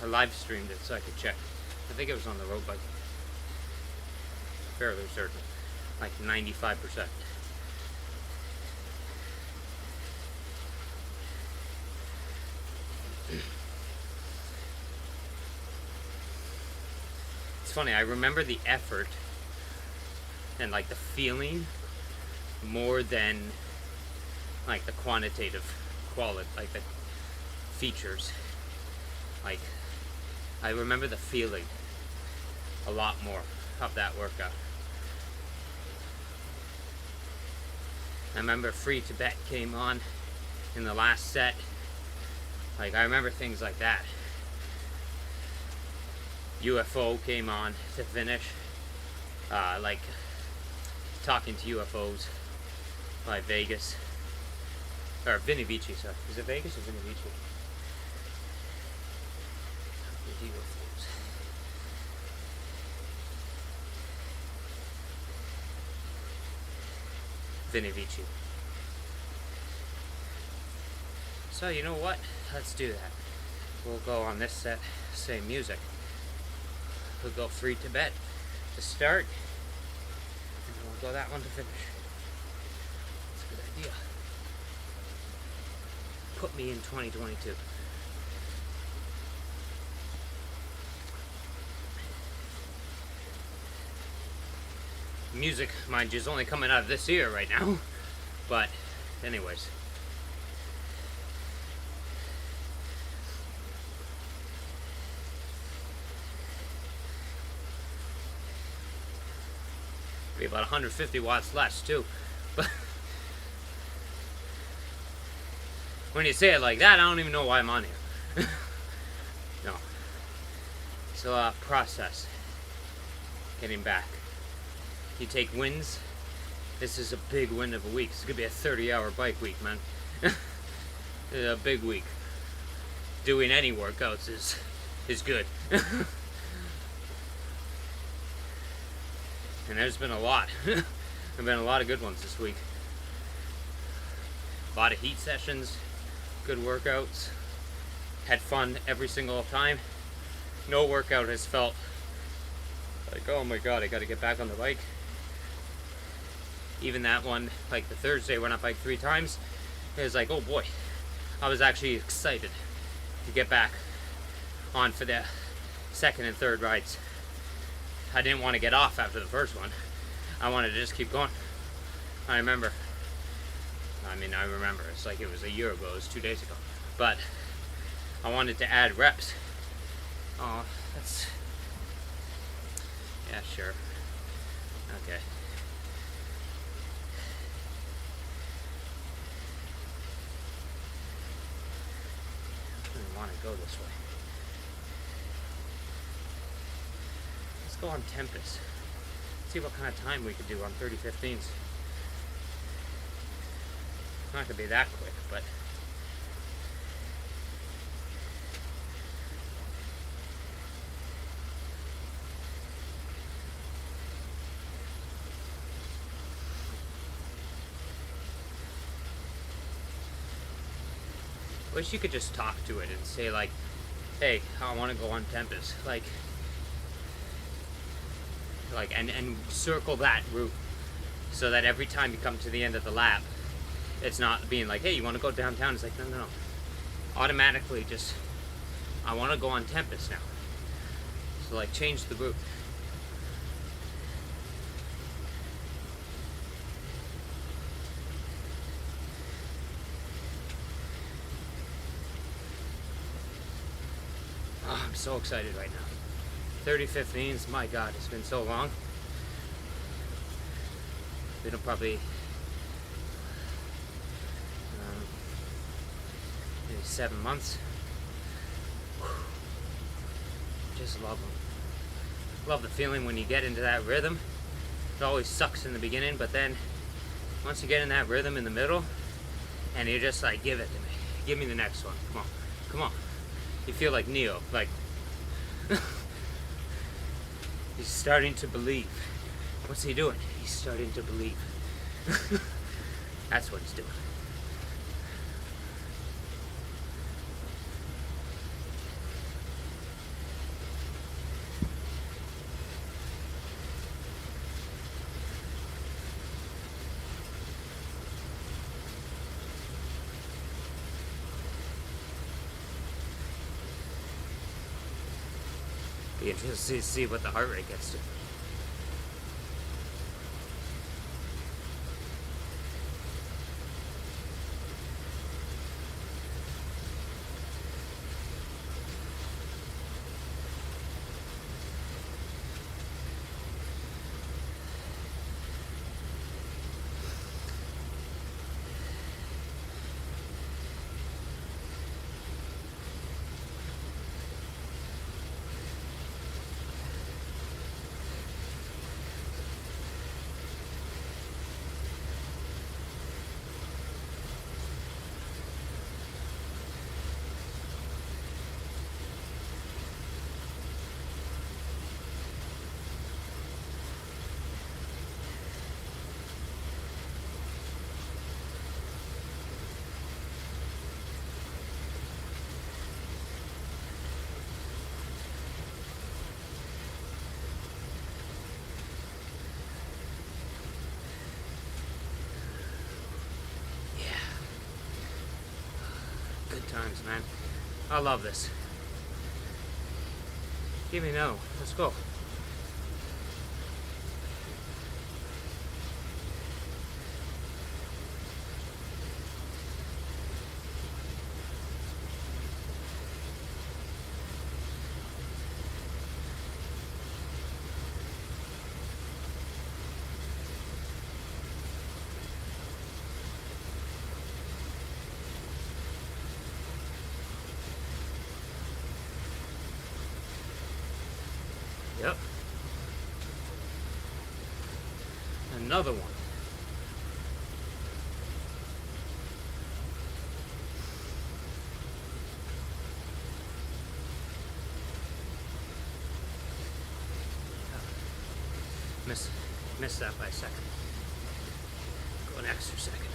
I live streamed it so I could check. I think it was on the road bike. Fairly certain. Like 95%. It's funny, I remember the effort and like the feeling more than like the quantitative quality, like the features. Like, I remember the feeling a lot more of that workout. I remember Free Tibet came on in the last set. Like, I remember things like that. UFO came on to finish. Like, Talking to UFOs by Vegas. Or Vinny Vici, sorry. Is it Vegas or Vinny Vici? Talking to UFOs. Vinny Vici. So, you know what? Let's do that. We'll go on this set, same music. We'll go Free Tibet to start, and we'll go that one to finish. That's a good idea. Put me in 2022. Music, mind you, is only coming out of this ear right now. But, anyways. Be about 150 watts less, too. But when you say it like that, I don't even know why I'm on here. No. So, process. Getting back. You take wins. This is a big win of a week. It's gonna be a 30-hour bike week, man. A big week. Doing any workouts is good. And there's been a lot. There've been a lot of good ones this week. A lot of heat sessions, good workouts. Had fun every single time. No workout has felt like, oh my god, I gotta get back on the bike. Even that one, like the Thursday when I biked 3 times, it was like, oh boy, I was actually excited to get back on for the second and third rides. I didn't want to get off after the first one. I wanted to just keep going. I remember, it's like it was a year ago, it was 2 days ago. But I wanted to add reps. Oh, that's, yeah, sure. Okay. I don't want to go this way. Let's go on Tempest. See what kind of time we could do on 30-15s. Not gonna be that quick, but wish you could just talk to it and say like, hey, I want to go on Tempest, like and circle that route, so that every time you come to the end of the lap, it's not being like, hey, you want to go downtown? It's like, no. Automatically just, I want to go on Tempest now. So like, change the route. Oh, I'm so excited right now. 30-15s, my god, it's been so long. It'll probably maybe 7 months. Just love them. Love the feeling when you get into that rhythm. It always sucks in the beginning, but then once you get in that rhythm in the middle, and you're just like, give it to me. Give me the next one. Come on. Come on. You feel like Neo. Like, he's starting to believe. What's he doing? He's starting to believe. That's what he's doing. Be interested to see what the heart rate gets to. Good times, man. I love this. Give me no. Let's go. Yep. Another one. Missed that by a second. Go an extra second.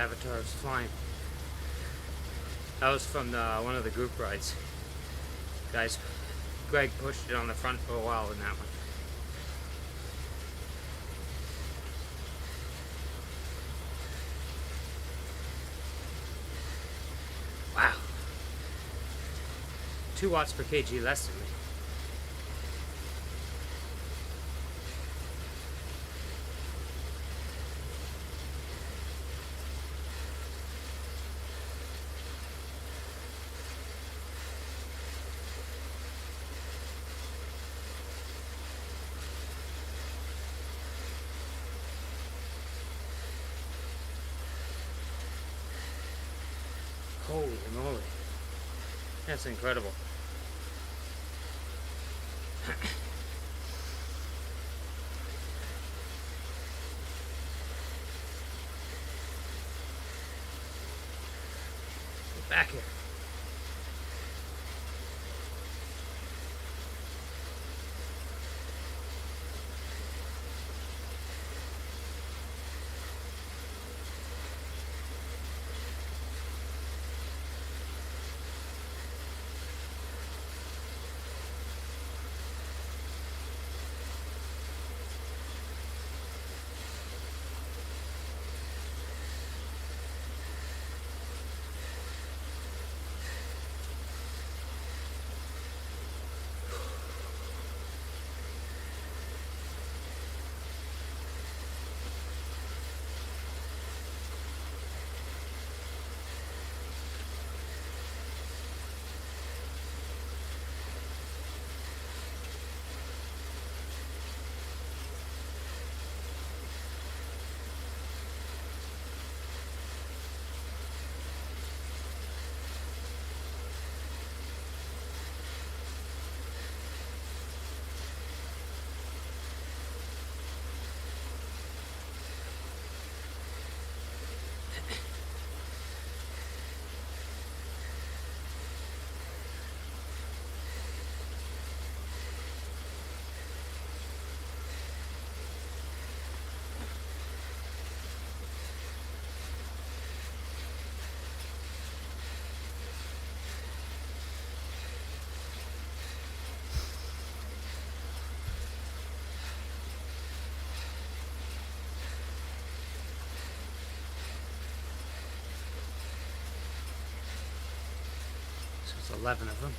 Avatar was flying. That was from one of the group rides. Guys, Greg pushed it on the front for a while in that one. Wow. 2 watts per kg less than me. Holy moly. That's incredible. Get back here. So it's 11 of them.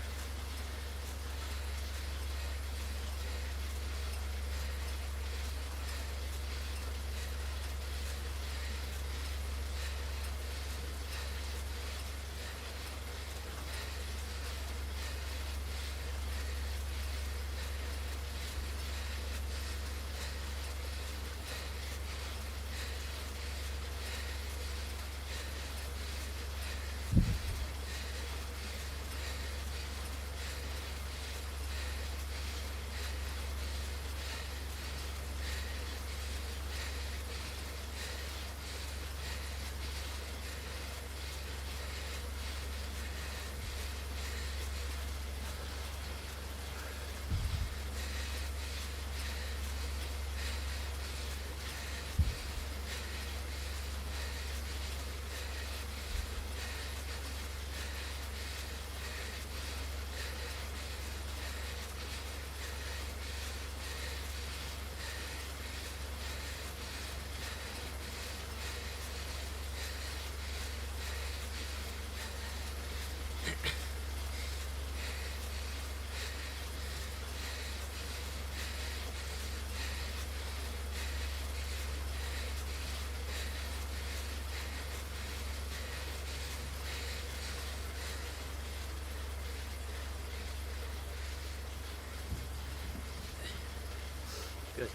Good.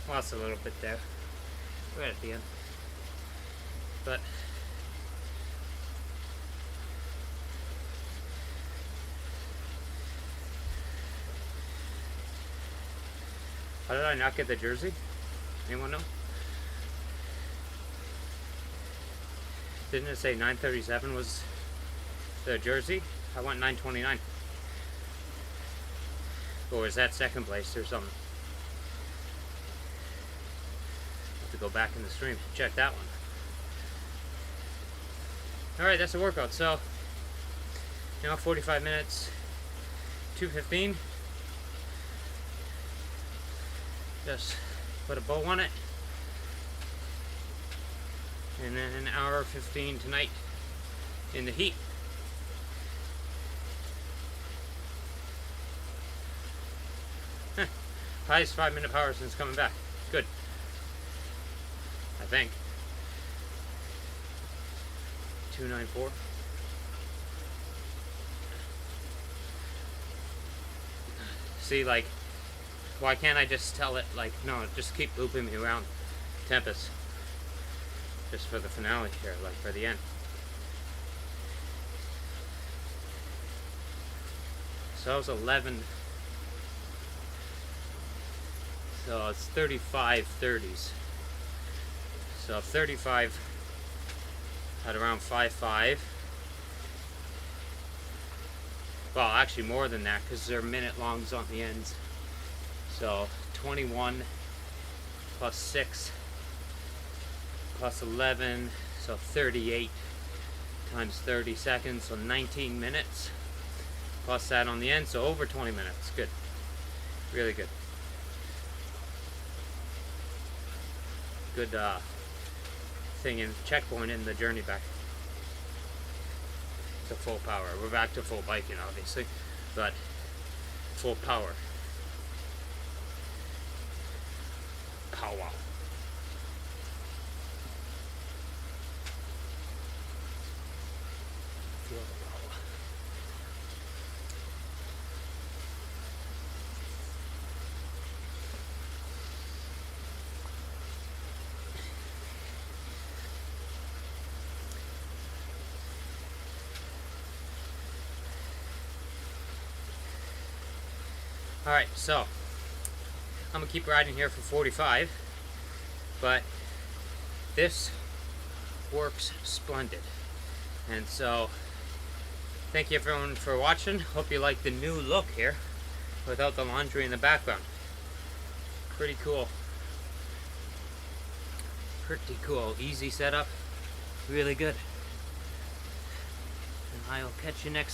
Lost a little bit there. Right at the end. But how did I not get the jersey? Anyone know? Didn't it say 937 was the jersey? I went 929. Or is that second place or something? go back in the stream, check that one. Alright, that's the workout. So, now 45 minutes, 2:15. Just put a bow on it. And then an hour 15 tonight in the heat. Highest 5-minute power since coming back. Good. I think. 294. See, like, why can't I just tell it, like, no, just keep looping me around Tempest. Just for the finale here, like, for the end. So that was 11. So it's 35 30s. So 35 at around 5.5. Well, actually more than that because they're minute longs on the ends. So 21 plus 6 plus 11, so 38 times 30 seconds, so 19 minutes. Plus that on the end, so over 20 minutes. Good. Really good. Good thing in checkpoint in the journey back to full power. We're back to full biking, obviously, but full power. Power. Feel the power. Alright, so I'm gonna keep riding here for 45, but this works splendid. And so thank you everyone for watching. Hope you like the new look here without the laundry in the background. Pretty cool. Pretty cool. Easy setup. Really good. And I'll catch you next